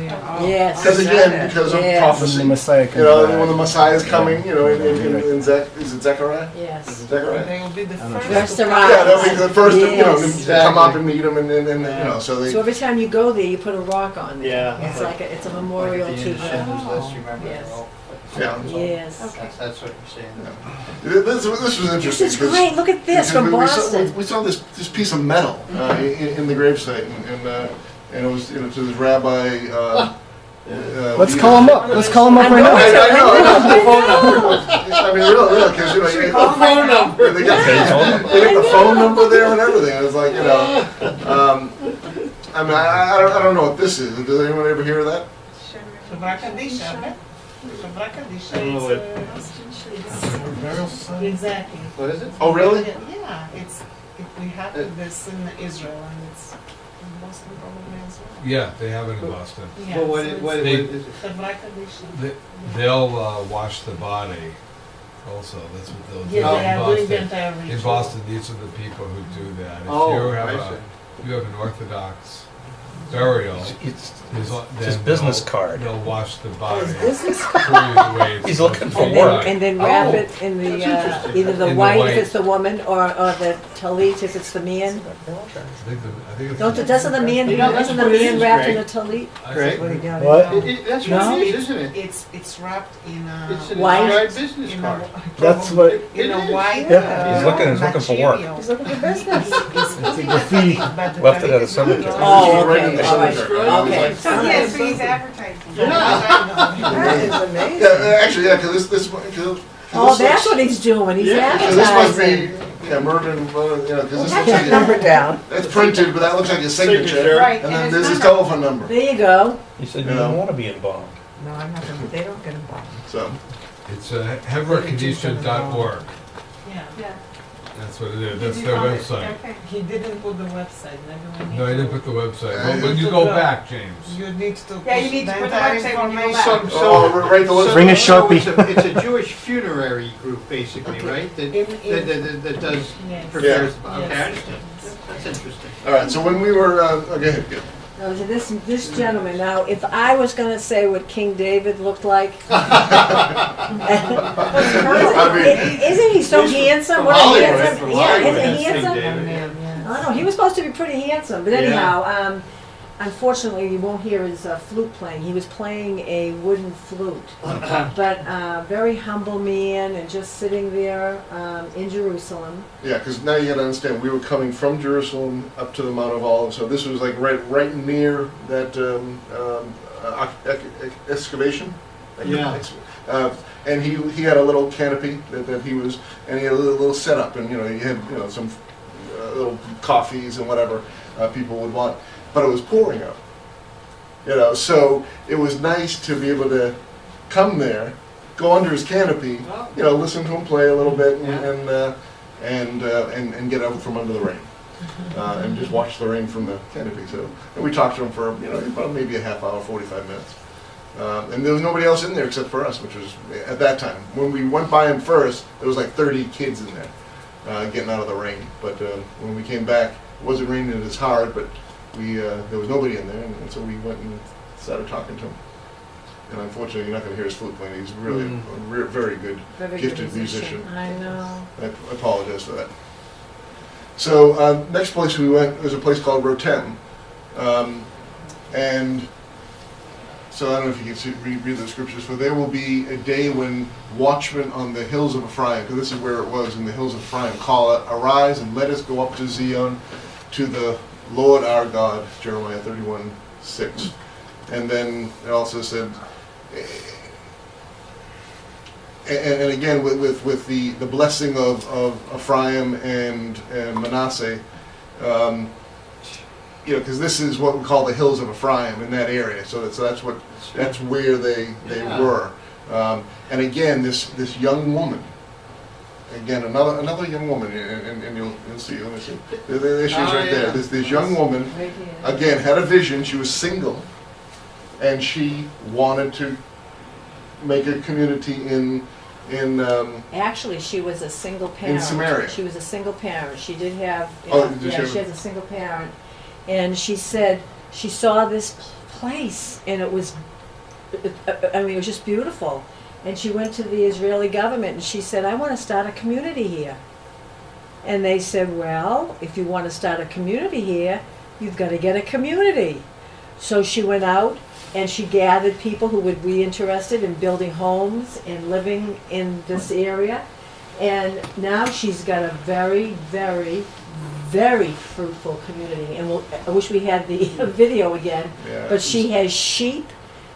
Yes. Because again, because of Yes. When prophecy. the Messiah comes When the back. Messiah is coming, in is it Zechariah? Yes. Zechariah? They will be the I'm not first. sure. First to come. arrival. Yeah, they'll be the first to, Yes. to come up and meet him, and so they. So every time you go there, you put a rock on there. Yeah. It's like it's a memorial Like to the them. Schindler's List, you remember? Yes. Yeah. Yes. Okay. That's what you're saying. This was interesting. This is 'cause- great. Look at this from because Boston. we saw this piece of metal in the gravesite, and it was to this rabbi. Let's call him up. Let's call him up right I now. know. I mean, really, because you Call the phone number. they got the phone number there and everything. It's like I mean, I don't know what this is. Does anyone ever hear of that? Shabra Kadisha, okay? Shabra Kadisha I don't know is, exactly. What is it? Oh, really? Yeah, we have this in Israel and it's in Boston probably as well. Yeah, they have it in Boston. Yeah, Well, what so is it's it? Shabra Kadisha. They'll wash the body also. That's what they'll do Yeah, They are doing the in Boston. entire In ritual. Boston, these are the people who do that. If Oh, you have I a, see. if you have an Orthodox burial, It's then his business they'll- card. They'll wash the body. Business for you the way it's He's supposed looking to for be work. done. And then wrap Oh, it in the that's interesting. either the In the white white. if it's the woman or the talit if it's the man. I think it's Doesn't the man You know, that's doesn't the what it man is, wrapped in Greg. a talit? Greg? What? That's No? what it is, isn't it? It's wrapped in It's a an White? inscribed business in card. That's what. in It a is. white. Yeah. He's looking for work. material. He's looking for business. It's graffiti. but the Left it at a talit is not cemetery. drawn. Oh, Right in okay, the all right, cemetery. okay. So yes, so he's advertising. That is amazing. Yeah, actually, yeah, because this. Oh, that's what he's doing. He's Yeah, So this must advertising. be Yeah, murder and, because this Write looks that like number a, down. that's printed, but that looks like a signature. Signature. Right, And then it's there's his not a- telephone number. There you go. He said You you know. don't want to be embalmed. No, I'm not gonna, they don't get involved. So, It's heverkadisha.org. Yeah. Yeah. That's what it is. Did That's you their find it? website. Okay. He didn't put the website, maybe we need No, I to- didn't put the website. Yeah, But when you you took go the- back, James. You need to. Yeah, you put need to the put the entire website when you go information. back. oh, right the list. Bring a So Sharpie. it's a Jewish funerary group, basically, right? That does Yes. prepares. Yeah. Okay, I Yes. understand. That's interesting. All right, so when we were, okay, good. Now, so this gentleman, now, if I was gonna say what King David looked like, I mean, isn't he so He's from- handsome? from What a Hollywood, handsome, from yeah, Hollywood, isn't he that's King handsome? David. Yeah, yeah. I don't know, he was supposed to be pretty handsome, but Yeah. anyhow, unfortunately, you won't hear his flute playing. He was playing a wooden flute. But very humble man and just sitting there in Jerusalem. yeah, because now you gotta understand, we were coming from Jerusalem up to the Mount of Olives, so this was like right near that excavation. Yeah. And he had a little canopy that he was, and he had a little setup, and he had some little coffees and whatever people would want, but it was pouring out. So it was nice to be able to come there, go under his canopy, listen to him play a little bit, and get out from under the rain, and just watch the rain from the canopy. So, and we talked to him for about maybe a half hour, 45 minutes. And there was nobody else in there except for us, which was at that time. When we went by him first, there was like 30 kids in there getting out of the rain. But when we came back, it wasn't raining as hard, but there was nobody in there, and so we went and started talking to him. And unfortunately, you're not going to hear his flute playing. He's really a very good, Very gifted good musician. I know. I apologize for that. So next place we went was a place called Rotem, and so I don't know if you can read the scriptures. For there will be a day when watchmen on the hills of Ephraim, because this is where it was in the hills of Ephraim, call it, arise and let us go up to Zion, to the Lord our God. Jeremiah 31:6, and then it also said. And again, with the blessing of Ephraim and Manasseh, because this is what we call the hills of Ephraim in that area. So that's where they were. And again, this young woman. Again, another young woman, and you'll see. Let me see. There she is right there. This young woman Right here. again had a vision. She was single, and she wanted to make a community in Actually, she was a single parent. Samaria. She was a single parent. She did have, Did she she has a single parent. And she said she saw this place, and it was, it was just beautiful. And she went to the Israeli government, and she said, I want to start a community here. And they said, well, if you want to start a community here, you've got to get a community. So she went out, and she gathered people who would be interested in building homes and living in this area. And now she's got a very, very, very fruitful community. And I wish we had the video again. Yeah. But she has sheep.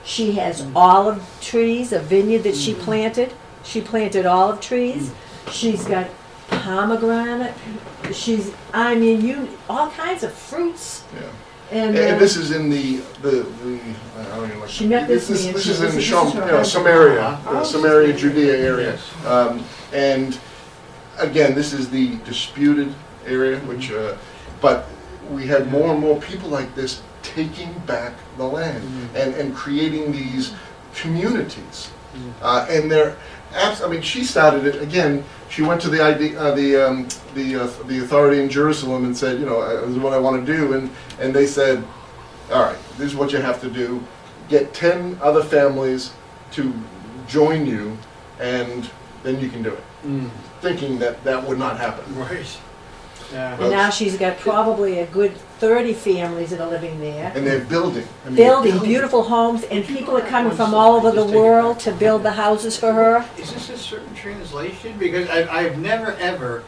She has olive trees, a vineyard that she planted. She planted olive trees. She's got pomegranate. All kinds of fruits. Yeah. And And this is in the I don't even like. She met this This man. is This in is her Samaria, husband. Samaria, Judea area, Yes. and again, this is the disputed area, which, but we had more and more people like this taking back the land and creating these communities, and they're. She started it again. She went to the authority in Jerusalem and said, this is what I want to do, and they said, all right, this is what you have to do. Get 10 other families to join you, and then you can do it. Thinking that would not happen. Right. Yeah. And now she's got probably a good 30 families that are living there. And they're building. Building beautiful homes, and people are coming from all over the world to build the houses for her. Is this a certain translation? Because I've never ever,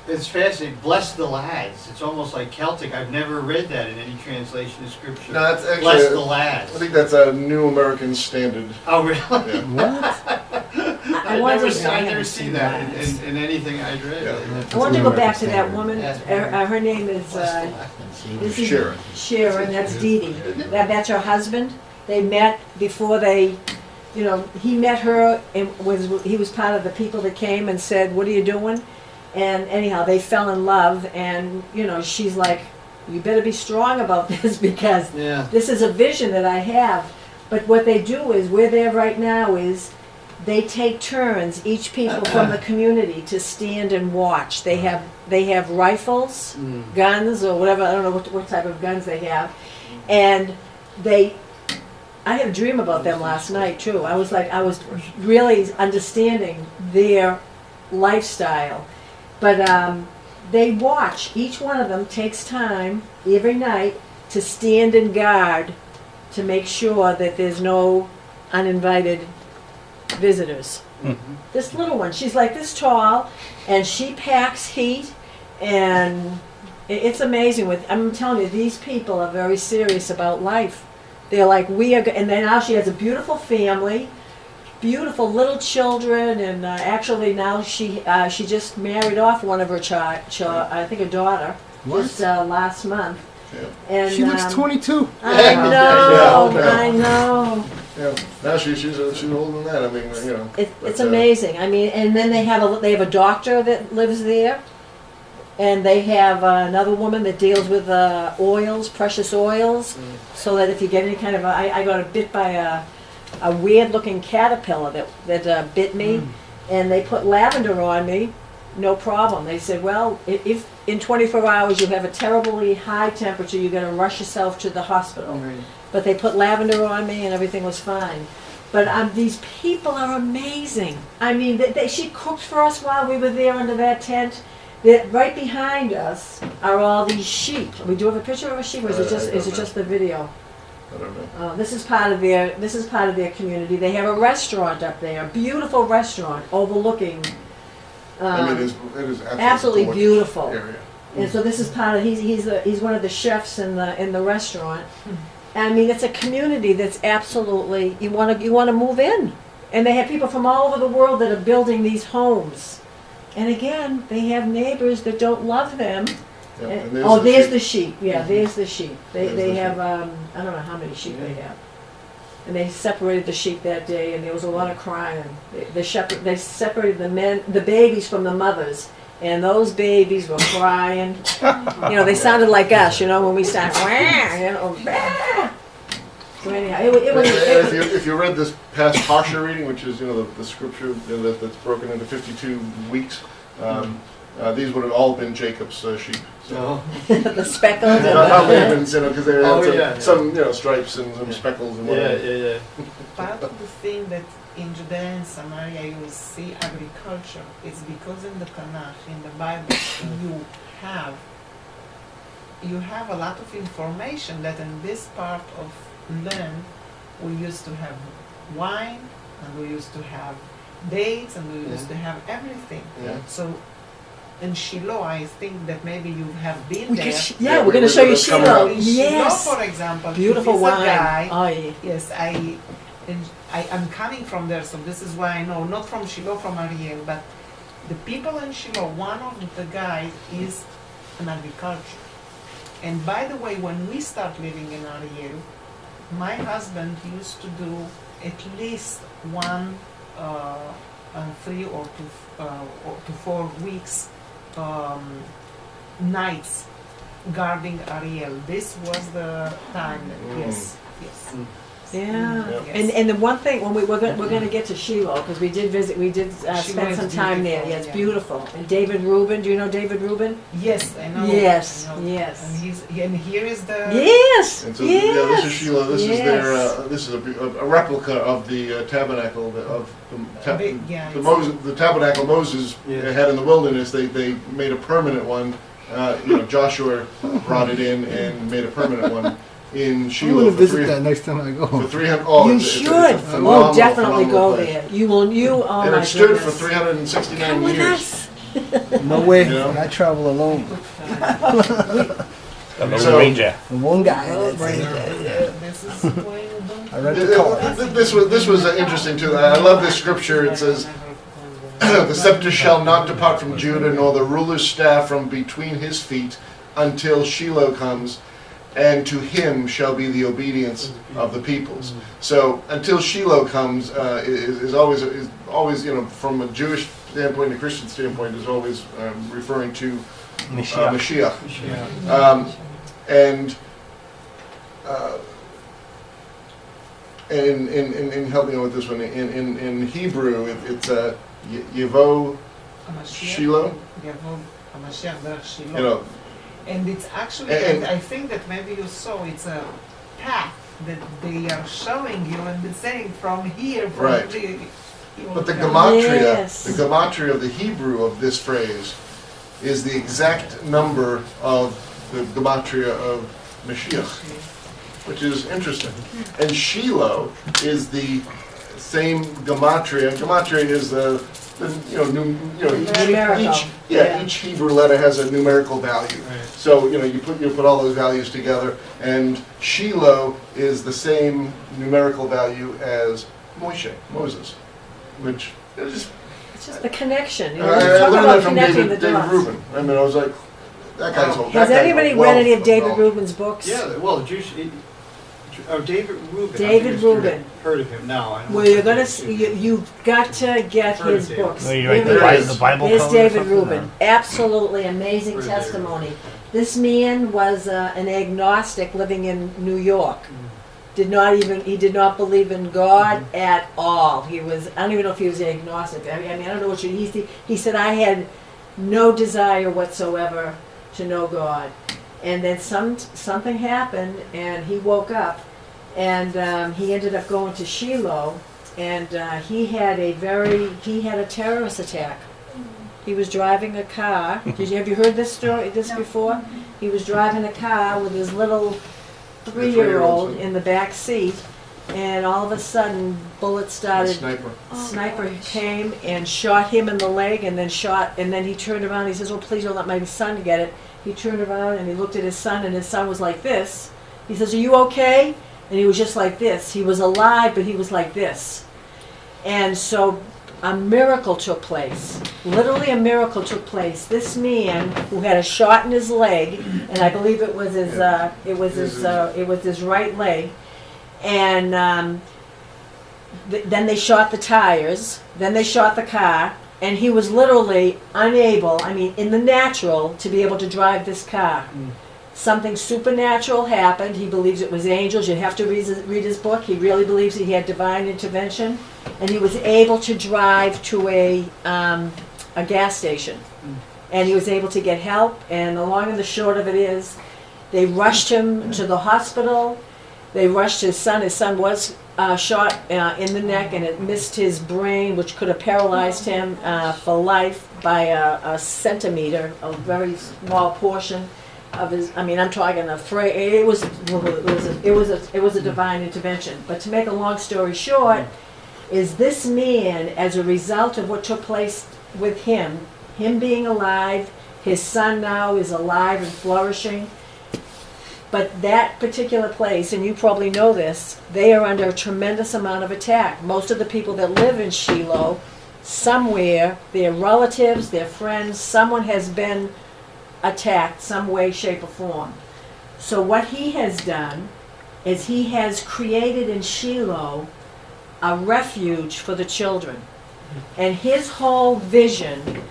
it's fascinating, bless the lads. It's almost like Celtic. I've never read that in any translation of scripture. No, that's actually, bless the I lads. think that's a New American Standard. Oh, really? Yeah. What? I wanted to. I never see that in anything I'd read. Yeah. I wanted to go back to that woman. Her name is this is Sharon. Sharon. That's Dee Dee. That's her husband. They met before they, you know, he met her and he was part of the people that came and said, "What are you doing?" And anyhow, they fell in love. And you know, she's like, "You better be strong about this because this is a vision that I have." But what they do is, we're there right now, is they take turns, each people from the community, to stand and watch. They have rifles, guns, or whatever, I don't know what type of guns they have. And I had a dream about them last night too. I was really understanding their lifestyle. But they watch, each one of them takes time every night to stand and guard to make sure that there's no uninvited visitors. Mm-hmm. This little one, she's like this tall, and she packs heat, and it's amazing. I'm telling you, these people are very serious about life. They're like, and then now she has a beautiful family, beautiful little children, and actually now she just married off one of her I think a daughter, just last month. Yeah. And, She looks 22. I know, Yeah. I know. Yeah. Now she's older than that. I mean, you know. It's amazing. I mean, and then they have a doctor that lives there, and they have another woman that deals with oils, precious oils, so that if you get any kind of I got bit by a weird-looking caterpillar that bit me, and they put lavender on me. No problem. They said, well, if in 24 hours you have a terribly high temperature, you're going to rush yourself to the hospital. Right. But they put lavender on me and everything was fine. But these people are amazing. I mean, she cooked for us while we were there under that tent. Right behind us are all these sheep. We do have a picture of a sheep, or is it just the video? I don't know. This is part of their community. They have a restaurant up there, a beautiful restaurant overlooking. I mean, it is absolutely beautiful. Area. And so this is part of he's one of the chefs in the restaurant. I mean, it's a community that's absolutely you want to move in, and they have people from all over the world that are building these homes. And again, they have neighbors that don't love them. Yeah, And, and there's the sheep. Yeah, there's the sheep. They have I don't know how many sheep they have. And they separated the sheep that day, and there was a lot of crying. They separated the babies from the mothers, and those babies were crying. You know, they sounded like us. You know, when we started, you know, so anyhow, if you read this past Parsha reading, which is the scripture that's broken into 52 weeks, these would have all been Jacob's sheep. So. The speckles. Not Laban's, because they had some stripes and some speckles and whatever. Yeah. Part of the thing that in Judea and Samaria you will see agriculture is because in the Tanakh, in the Bible, you have a lot of information that in this part of land we used to have wine, and we used to have dates, and we used to have everything. Yeah. So in Shiloh, I think that maybe you have been there. We're going to show you Shiloh. In Yes. Shiloh, for example, Beautiful he's wine. a guy. Oh, yeah. Yes, I'm coming from there, so this is why I know. Not from Shiloh, from Ariel, but the people in Shiloh, one of the guys is an agriculture. And by the way, when we start living in Ariel, my husband used to do at least 3 or 4 weeks nights guarding Ariel. This was the time that, yes. Yeah, Yes. and the one thing when we're going to get to Shiloh, because we did spend some time there. Yeah, it's beautiful. And David Rubin, do you know David Rubin? Yes, I know. Yes, I know. yes. And here is the Yes. And so, yes. this is Shiloh. This is yes. this is a replica of the tabernacle of the Moses, the tabernacle Moses had in the wilderness. They made a permanent one. Joshua brought it in and made a permanent one in Shiloh. I'm going to visit that next time I go. For 300. Oh, you it's should. phenomenal, Definitely go place. there. You will. Oh and my it stood goodness. for 369 Come with years. us. No way. Yeah. I travel alone. The Lone So- Ranger. The one guy. Oh, That's it. This is why you don't. I read the car. This was interesting too. I love this scripture. It says, the scepter shall not depart from Judah, nor the ruler's staff from between his feet, until Shiloh comes, and to him shall be the obedience of the peoples. So until Shiloh comes is always from a Jewish standpoint, a Christian standpoint, is always referring to Mashiach. And help me with this one. In Hebrew, it's Yevo Shiloh. Yavo Hamashiach derech Shiloh. You know, And it's actually, And- I think that maybe you saw, it's a path that they are showing you and they're saying from here, from Right. the... but the gematria, Yes. the gematria of the Hebrew of this phrase is the exact number of the gematria of Mashiach, which is interesting. And Shiloh is the same gematria. Gematria is Numerical. each Hebrew letter has a numerical value. So you put all those values together, and Shiloh is the same numerical value as Moses, which is just. It's just the connection. You know, I talk learned that about from connecting David the dots. Rubin. I mean, I was like, that guy's old. Has anybody read any of David Rubin? Rubin's books? Yeah, well, David Rubin. David I think Rubin. Heard of him now. I don't Well, know. you're gonna you've got to get Heard his of David. books. Oh, you Here write he There is. is. the Bible Here's code or David something, Rubin. or- Absolutely amazing Heard of David testimony. Rubin. This man was an agnostic living in New York. He did not believe in God at all. I don't even know if he was agnostic. I mean, I don't know what he said, I had no desire whatsoever to know God. And then something happened, and he woke up, and he ended up going to Shiloh, and he had a terrorist attack. He was driving a car. Have you heard this story No. before? He was driving a car with his little three-year-old 3-year-old in the back seat, and all of a sudden, bullets started. Sniper. Sniper came and shot him in the leg, and then he turned around. He says, "Oh, please don't let my son get it." He turned around and he looked at his son, and his son was like this. He says, "Are you okay?" And he was just like this. He was alive, but he was like this. And so a miracle took place. Literally a miracle took place. This man who had a shot in his leg, and I believe it was his right leg, and then they shot the tires, then they shot the car, and he was literally unable, I mean, in the natural, to be able to drive this car. Something supernatural happened. He believes it was angels. You have to read his book. He really believes he had divine intervention, and he was able to drive to a gas station, and he was able to get help. And the long and the short of it is, they rushed him to the hospital. They rushed his son. His son was shot in the neck, and it missed his brain, which could have paralyzed him for life by a centimeter, a very small portion of his. I mean, I'm talking it was a divine intervention. But to make a long story short, is this man, as a result of what took place with him being alive, his son now is alive and flourishing. But that particular place, and you probably know this, they are under a tremendous amount of attack. Most of the people that live in Shiloh, somewhere, their relatives, their friends, someone has been attacked some way, shape, or form. So what he has done is he has created in Shiloh a refuge for the children. And his whole vision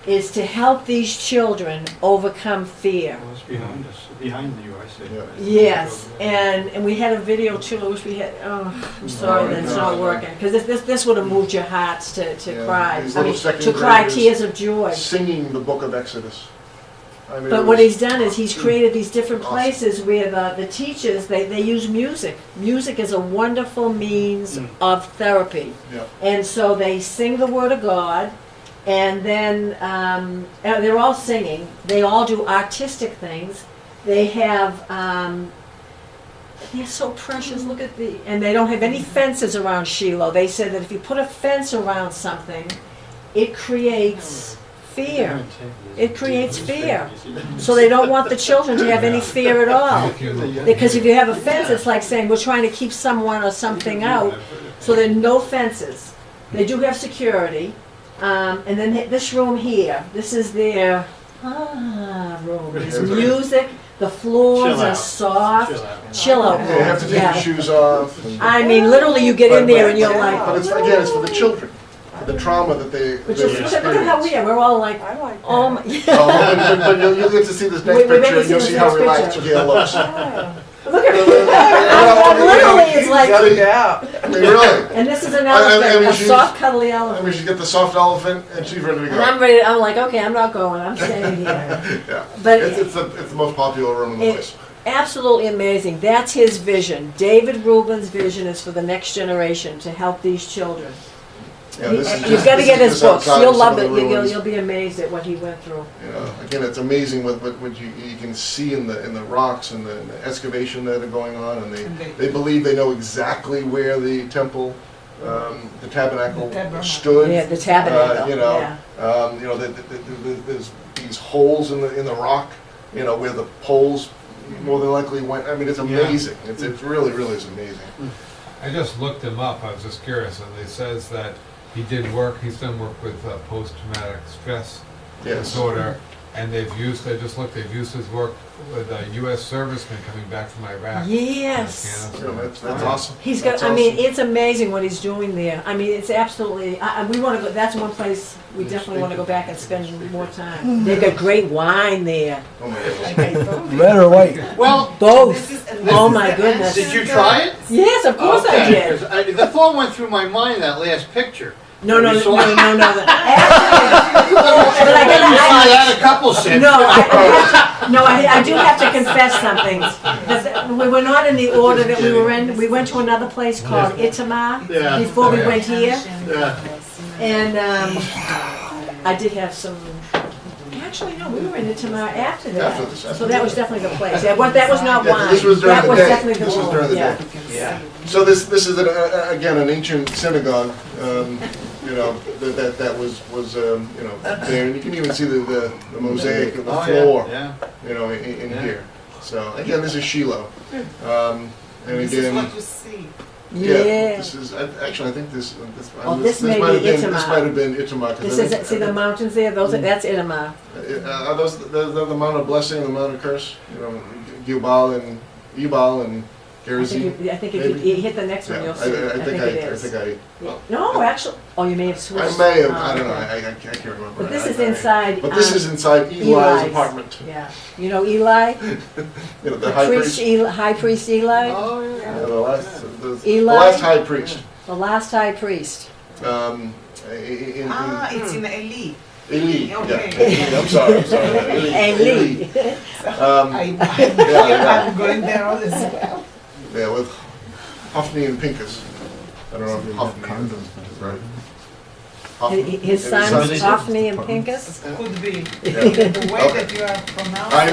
is to help these children overcome fear. Well, it's behind us, behind you, I say. Yeah. Yes, and we had a video too. I wish we had. Oh, I'm sorry that it's not working, because this would have moved your hearts to Yeah, cry. these I mean, little second to cry graders tears of joy. Singing the book of Exodus. I mean, But it what was- he's done is he's created these different Awesome. places where the teachers, they use music. Music is a wonderful means of therapy. Yeah. And so they sing the Word of God, and then they're all singing. They all do artistic things. They have, they're so precious, look at and they don't have any fences around Shiloh. They said that if you put a fence around something, it creates fear. It creates fear. So they don't want the children to have any fear at all. Because if you have a fence, it's like saying we're trying to keep someone or something out. So there are no fences. They do have security, And then this room here, this is their room. There's Yeah. music, the floors Chill are out. soft. Chill out. Chill out. Yeah, you have to take Yeah. your shoes off. And, I mean, literally, you get in there and you're like, but it's again, it's for the children, for the trauma that they but just experience. look at how we are. We're all like, I like that. oh my. Oh, but you'll get to see this next Wait, wait, picture, let me and you'll see see this how next relaxed picture. Gayle looks. Yeah. Look at me. I'm literally, it's like, Got it out. I mean, really. and this is an I elephant, mean, a she's- soft, cuddly I elephant. mean, she's got the soft elephant, and she's ready to And go. I'm ready. I'm like, okay, I'm not going. I'm staying here. Yeah, But it's the most popular room in the It- place. Absolutely amazing. That's his vision. David Rubin's vision is for the next generation to help these children. Yeah, this is You've just- got to this get is his just books. outside You'll of some love of it. the ruins. You'll be amazed at what he went through. You know, again, it's amazing what you can see in the rocks and the excavation that are going on, and they believe they know exactly where the temple, the tabernacle The tabernacle. stood. Yeah, the tabernacle. You know, Yeah. there's these holes in the rock, you know, where the poles more than likely went. I mean, it's amazing. It really is amazing. I just looked him up, I was just curious, and it says that he's done work with post-traumatic stress Yes. disorder, and they've used his work with U.S. servicemen coming back from Iraq. Yes. Yeah, that's awesome. He's got. That's I mean, awesome. it's amazing what he's doing there. I mean, it's absolutely. We want to go. That's one place we definitely want to go back and spend more time. They've got great wine there. Oh my goodness. Like I told you. Red or white? Well, Both. This is- Oh my goodness. did you try it? Yes, of course I Okay, did. 'cause the thought went through my mind that last picture. No, no, You no, saw no, it? no, no. Actually, but I You gotta. had a couple sips. No, I do have to confess something. We were not in the order that we were in. We went to another place called Itamar Yeah. before we went here, Yeah. and I did have some. Actually, no, we were in Itamar after that. After this, after So that was definitely the place. That was not Yeah, wine. this was during That the was day. definitely the This was room. during the Yeah. day. Yeah. So this is again an ancient synagogue, you know, that was you know, there, and you can even see the mosaic of the Oh, floor, yeah. you know, in Yeah. here. So again, this is Shiloh, and This is again, what you see. yeah, this is actually I think this Oh, this may might have be been Itamar. this might have been Itamar. 'Cause This I is think- see the mountains there. That's Itamar. Are those the Mount of Blessing, the Mount of Curse? You know, Gilbal and Ebal and Gerizim. I think if maybe? you hit the next one, Yeah, you'll see. I think it is. well, No, actually, oh, you may have switched. I may have, Oh, I don't know, okay. I can't remember. But this I- is I- inside. But this is inside Eli's Eli's. apartment. Yeah, you know Eli, You know, the high priest. High priest Eli, Oh, Yeah, yeah. the Eli? last high priest. the last high priest. In It's in Eli. Eli, Okay. yeah. Eli, I'm sorry. Eli. I'm going there all the time. Yeah, with Hophni and Pincus. I don't know if Hophni is right. Hophni. His And sons Hophni and Pincus. Could be. Yeah. The way that you are pronouncing. I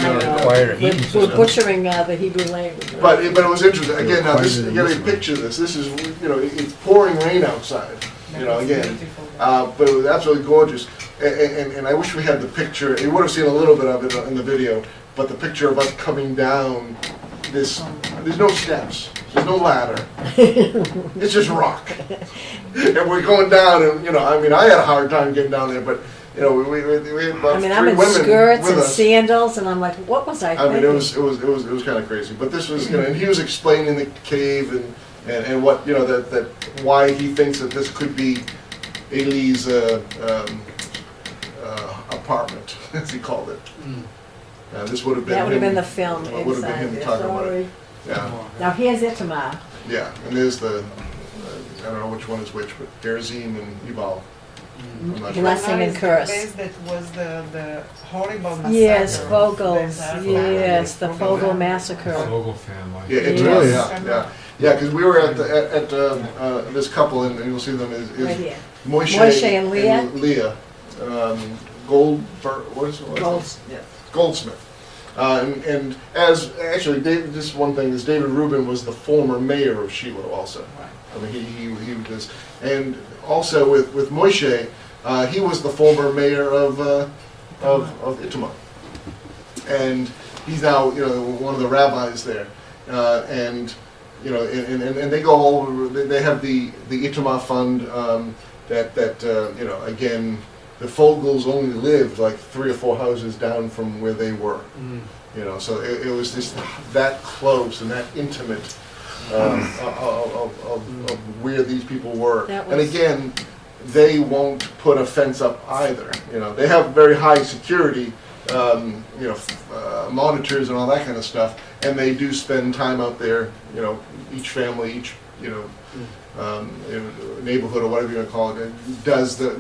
know. Quieter We're, heat. we're butchering the Hebrew language. But it was interesting. Again, now this, you gotta picture this. This is, you know, it's pouring rain outside. You know, again, but it was absolutely gorgeous. And I wish we had the picture. You would have seen a little bit of it in the video. But the picture of us coming down this, there's no steps. There's no ladder. It's just rock. And we're going down, and you know, I mean, I had a hard time getting down there, but you know, we had about I mean, 3 I'm in women skirts with and us. sandals, and I'm like, what was I I thinking? mean, it was kind of crazy. But this was, you know, and he was explaining the cave and what, you know, that why he thinks that this could be Eli's apartment, as he called it. This would have been That would have him- been the film It would have been inside him there. talking about it. Sorry. Yeah, Now here's Itamar. yeah. And there's the I don't know which one is which, but Gerizim and Ebal. I'm not sure. Blessing and curse. The place that was the horrible massacre. Yes, of Vogels. that Yes, the family. Fogel massacre. Vogel family. Yeah, it's Yes. really, yeah. Because we were at this couple, and you'll see them is Right here. Moshe and Leah. Leah, Goldberg, what is it? Goldsmith. And as actually, David, just one thing is David Rubin was the former mayor of Shiloh also. I mean, he was, and also with Moshe, he was the former mayor of Itamar, and he's now, you know, one of the rabbis there, and you know, and they go all over. They have the Itamar fund. you know, again, the Fogels only lived like 3 or 4 houses down from where they were. You know, so it was just that close and that intimate of where these people were. And again, they won't put a fence up either. You know, they have very high security, you know, monitors and all that kind of stuff, and they do spend time out there. You know, each family, each you know, neighborhood or whatever you want to call it, does the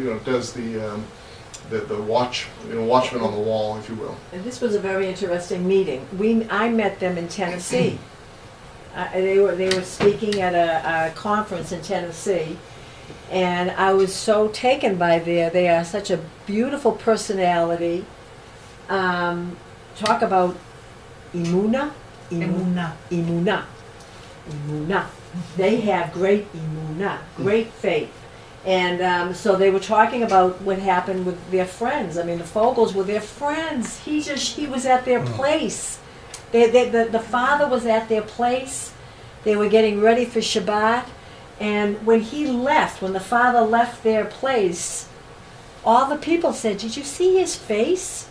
watch, you know, watchman on the wall, if you will. And this was a very interesting meeting. I met them in Tennessee. They were speaking at a conference in Tennessee, and I was so taken by they are such a beautiful personality. Talk about imuna. They have great imuna, great faith. And so they were talking about what happened with their friends. I mean, the Fogels were their friends. He was at their place. The father was at their place. They were getting ready for Shabbat. And when he left, when the father left their place, all the people said, "Did you see his face?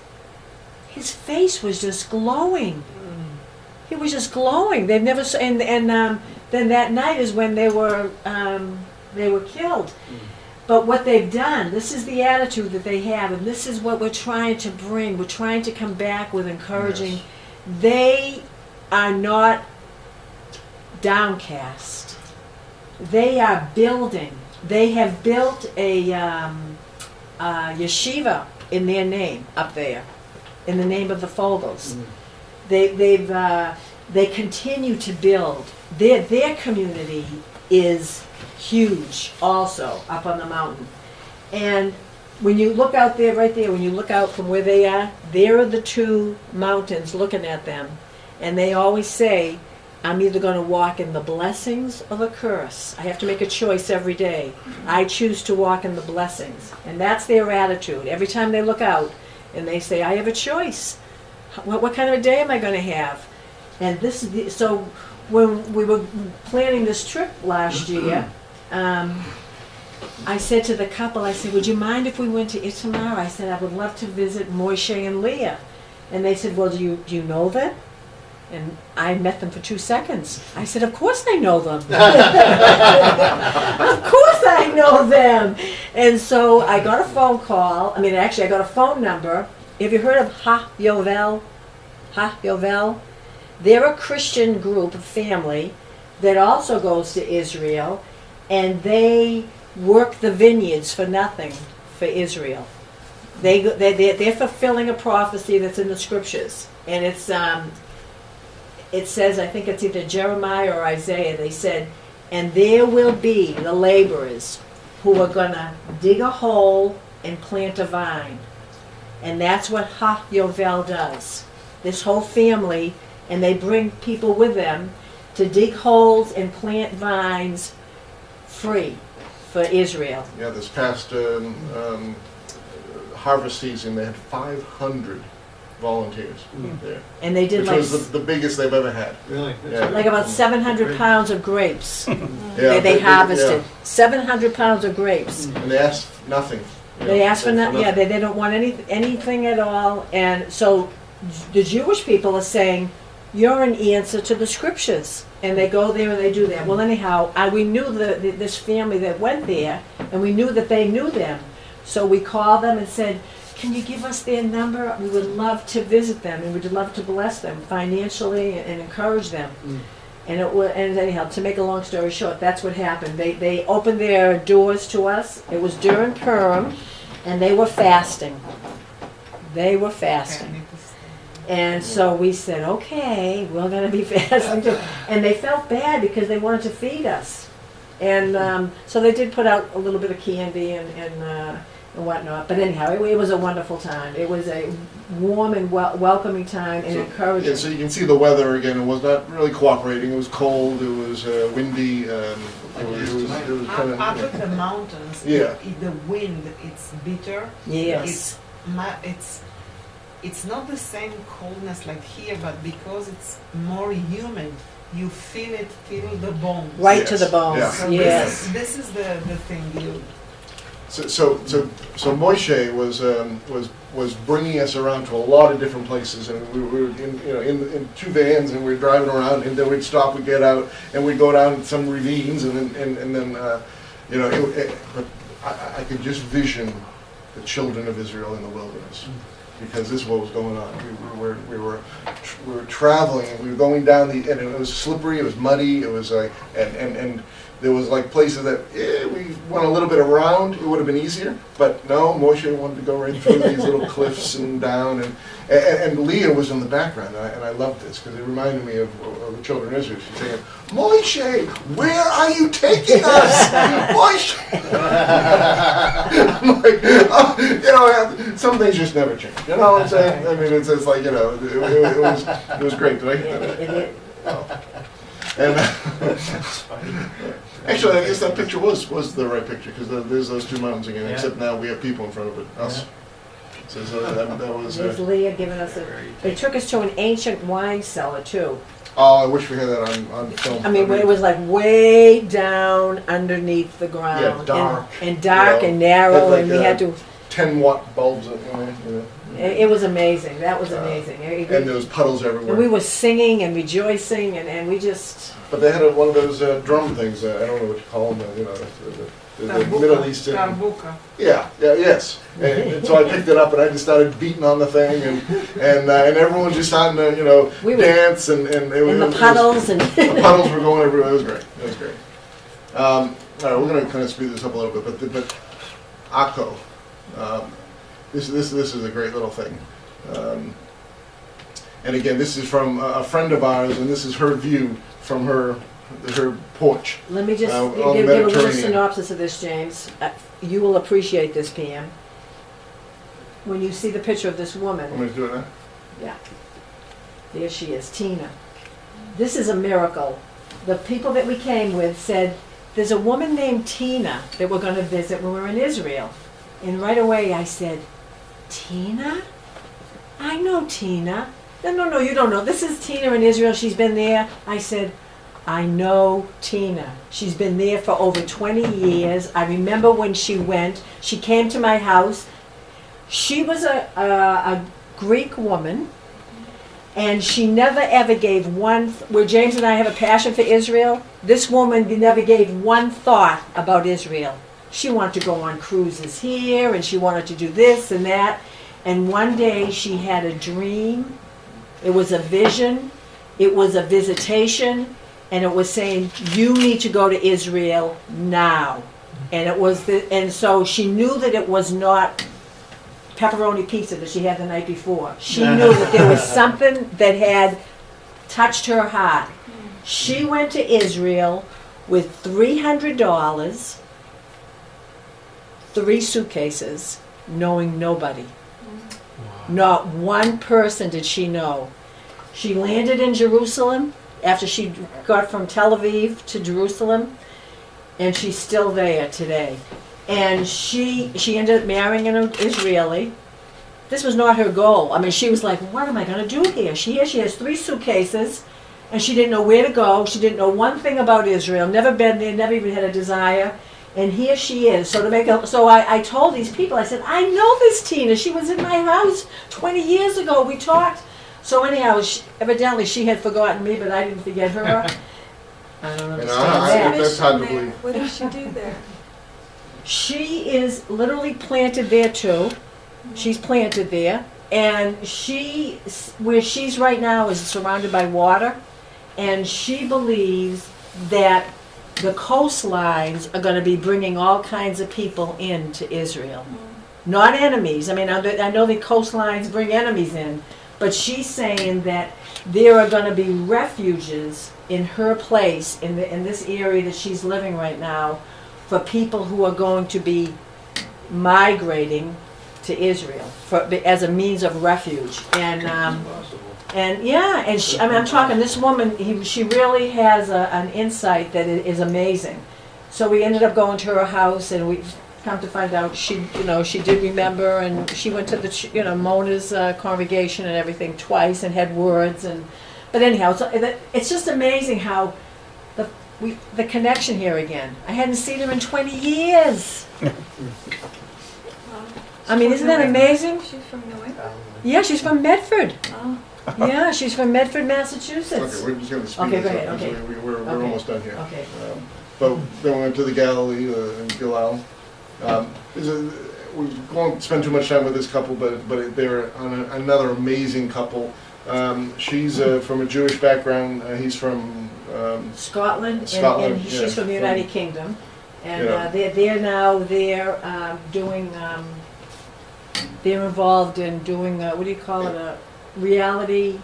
His face was just glowing. He was just glowing." They've never then that night is when they were killed. But what they've done, this is the attitude that they have, and this is what we're trying to bring. We're trying to come back with encouraging. Yes. They are not downcast. They are building. They have built a yeshiva in their name up there, in the name of the Fogels. They continue to build. Their community is huge also up on the mountain. And when you look out there, right there, when you look out from where they are, there are the 2 mountains looking at them. And they always say, "I'm either going to walk in the blessings or the curse. I have to make a choice every day. I choose to walk in the blessings." And that's their attitude. Every time they look out and they say, "I have a choice. What kind of a day am I going to have?" And this is so when we were planning this trip last year, I said to the couple, I said, "Would you mind if we went to Itamar?" I said, "I would love to visit Moshe and Leah." And they said, "Well, do you know them?" And I met them for 2 seconds. I said, "Of course I know them." Of course I know them. And so I got a phone call. I mean, actually, I got a phone number. Have you heard of Ha Yovel? Ha Yovel? They're a Christian group of family that also goes to Israel, and they work the vineyards for nothing for Israel. They're fulfilling a prophecy that's in the scriptures, and it says, I think it's either Jeremiah or Isaiah. They said, "And there will be the laborers who are going to dig a hole and plant a vine," and that's what Ha Yovel does. This whole family. And they bring people with them to dig holes and plant vines free for Israel. Yeah, this past harvest season, they had 500 volunteers there. And they did which was the biggest they've ever had. Really? Yeah. Like about 700 pounds of grapes. Yeah, they harvested. 700 pounds of grapes. And they asked nothing. They asked for nothing. Yeah, they don't want anything at all. And so the Jewish people are saying, "You're an answer to the scriptures." And they go there and they do that. Well, anyhow, we knew this family that went there, and we knew that they knew them. So we called them and said, "Can you give us their number? We would love to visit them, and we'd love to bless them financially and encourage them." And anyhow, to make a long story short, that's what happened. They opened their doors to us. It was during Purim, and they were fasting. They were fasting. And so we said, "Okay, we're going to be fasting too." And they felt bad because they wanted to feed us. And so they did put out a little bit of candy and whatnot. But anyhow, it was a wonderful time. It was a warm and welcoming time and encouraging. Yeah, so you can see the weather again. It was not really cooperating. It was cold. It was windy. It was kind of up at the mountains. Yeah. The wind, it's bitter. Yes. It's not the same coldness like here, but because it's more humid, you feel it till the bones. Right to the bones. Yeah. So Yes. this is the thing. So Moshe was bringing us around to a lot of different places, and we were in two vans, and we were driving around, and then we'd stop, we'd get out, and we'd go down some ravines, and then but I could just vision the children of Israel in the wilderness, because this is what was going on. We were traveling, and we were going down and it was slippery, it was muddy, it was like and there was like places that we went a little bit around. It would have been easier, but no. Moshe wanted to go right through these little cliffs and down, and Leah was in the background, and I loved this because it reminded me of the children of Israel. She's saying, "Moshe, where are you taking us, Moshe?" I'm like, oh, some things just never change. You know what I'm saying? I mean, it's like it was great. Did I hit that? Oh. And actually, I guess that picture was the right picture, because there's those two mountains again. Yeah. Except now we have people in front of it. Us. Yeah. So that was. There's Leah giving us a. They took us to an ancient wine cellar too. Oh, I wish we had that on film. I mean, it was like way down underneath the ground. Yeah, dark. And dark and narrow, like, and we had to. 10-watt bulbs in there. It was amazing. That was amazing. And there was puddles everywhere. And we were singing and rejoicing, and we just. But they had one of those drum things. I don't know what you call them. The Middle Eastern. Darbuka. Yes. And so I picked it up and I just started beating on the thing, and everyone just started to dance and the puddles the puddles were going everywhere. It was great. It was great. All right, we're going to kind of speed this up a little bit, but Akko. This is a great little thing, and again, this is from a friend of ours, and this is her view from her porch. Let me just give a little synopsis of this, James. You will appreciate this, PM. When you see the picture of this woman. Want me to do it now? Yeah. There she is, Tina. This is a miracle. The people that we came with said, there's a woman named Tina that we're going to visit when we're in Israel. And right away I said, Tina? I know Tina. No, you don't know. This is Tina in Israel. She's been there. I said, I know Tina. She's been there for over 20 years. I remember when she went. She came to my house. She was a Greek woman, and she never ever gave where James and I have a passion for Israel, this woman never gave one thought about Israel. She wanted to go on cruises here, and she wanted to do this and that. And one day she had a dream. It was a vision. It was a visitation. And it was saying, you need to go to Israel now. And and so she knew that it was not pepperoni pizza that she had the night before. She knew that there was something that had touched her heart. She went to Israel with $300, 3 suitcases, knowing nobody. Wow. Not one person did she know. She landed in Jerusalem after she got from Tel Aviv to Jerusalem, and she's still there today. And she ended up marrying an Israeli. This was not her goal. I mean, she was like, what am I going to do here? She has 3 suitcases, and she didn't know where to go. She didn't know one thing about Israel, never been there, never even had a desire. And here she is. So I told these people, I said, I know this Tina. She was in my house 20 years ago. We talked. So anyhow, evidently she had forgotten me, but I didn't forget her. I don't understand that. That's hard to believe. What does she do there? She is literally planted there too. She's planted there. And where she's right now is surrounded by water. And she believes that the coastlines are going to be bringing all kinds of people into Israel. Not enemies. I mean, I know the coastlines bring enemies in. But she's saying that there are going to be refuges in her place, in this area that she's living right now, for people who are going to be migrating to Israel as a means of refuge. And I'm talking, this woman, she really has an insight that is amazing. So we ended up going to her house, and we come to find out she did remember, and she went to the Mona's congregation and everything twice and had words. But anyhow, it's just amazing how the connection here again. I hadn't seen her in 20 years. I mean, isn't that amazing? She's from New England. Yeah, she's from Medford. Oh. Yeah, she's from Medford, Massachusetts. Okay, we're just going to speed Okay, this go up ahead, because okay. we're Okay. almost done here. Okay. But then we went to the Galilee and Gilal. We won't spend too much time with this couple, but they're another amazing couple. She's from a Jewish background. He's from Scotland, Scotland, and yeah, she's from the from- United Kingdom. And Yeah. they're doing, they're involved in doing, what do you call it, a reality,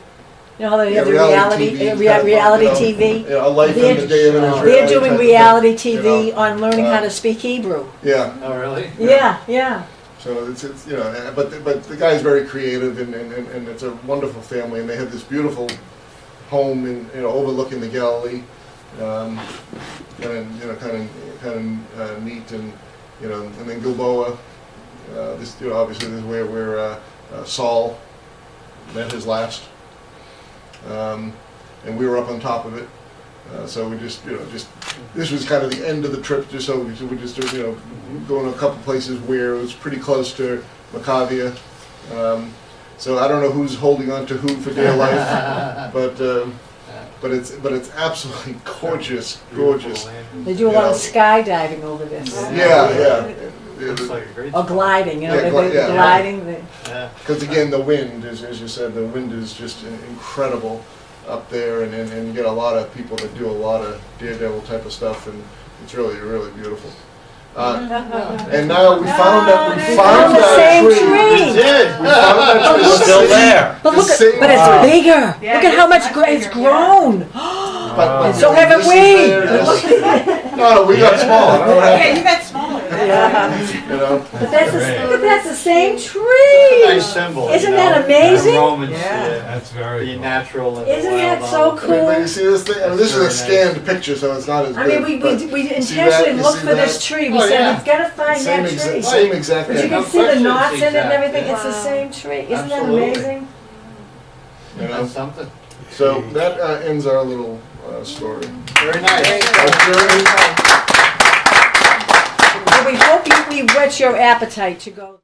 you know how they have the reality, TV, reality kind of, TV? you know, a life They're- in the day of an Israeli They're doing type of reality thing, TV you know. on learning how to speak Hebrew. Yeah. Oh, really? Yeah, yeah. So it's you know, but the guy's very creative and it's a wonderful family, and they have this beautiful home in, you know, overlooking the Galilee, and you know, kind of neat, and you know, and then Gilboa, this, you know, obviously this is where Saul met his last, and we were up on top of it. So we just, you know, this was kind of the end of the trip, just so we just, you know, going to a couple places where it was pretty close to Macavia. So I don't know who's holding on to who for dear life, but it's absolutely gorgeous. They do a lot of skydiving over this. Yeah. Looks like a great Or gliding, you know, Yeah, they're gliding. Yeah. Because again, the wind, as you said, the wind is just incredible up there, and you get a lot of people that do a lot of daredevil type of stuff, and it's really, really beautiful. And now we found the same that tree. tree. We did. We found that tree. It's still there. But look, The same- but it's bigger. Yeah, Look at how much much it's bigger, grown. But So haven't this is we. there, no, we got small. I don't know what Yeah, happened. you got smaller. Yeah. You know. But that's the same It's a tree. nice symbol. Isn't you know? that amazing? The Romans, Yeah. That's very the cool. natural and the Isn't wild that so olive. cool? But you see this thing? I mean, this is a That's very scanned picture, so it's not as I big. mean, but we see intentionally that? You looked see for this that? tree. We Oh, said, yeah. we've got to find Same that tree. same exact But you thing. can No see the question, knots it's in it and exact, everything. yeah. It's the same tree. Isn't that Absolutely. amazing? You know? That's something. So that ends our little story. Very nice. Well, we hope we whet your appetite to go.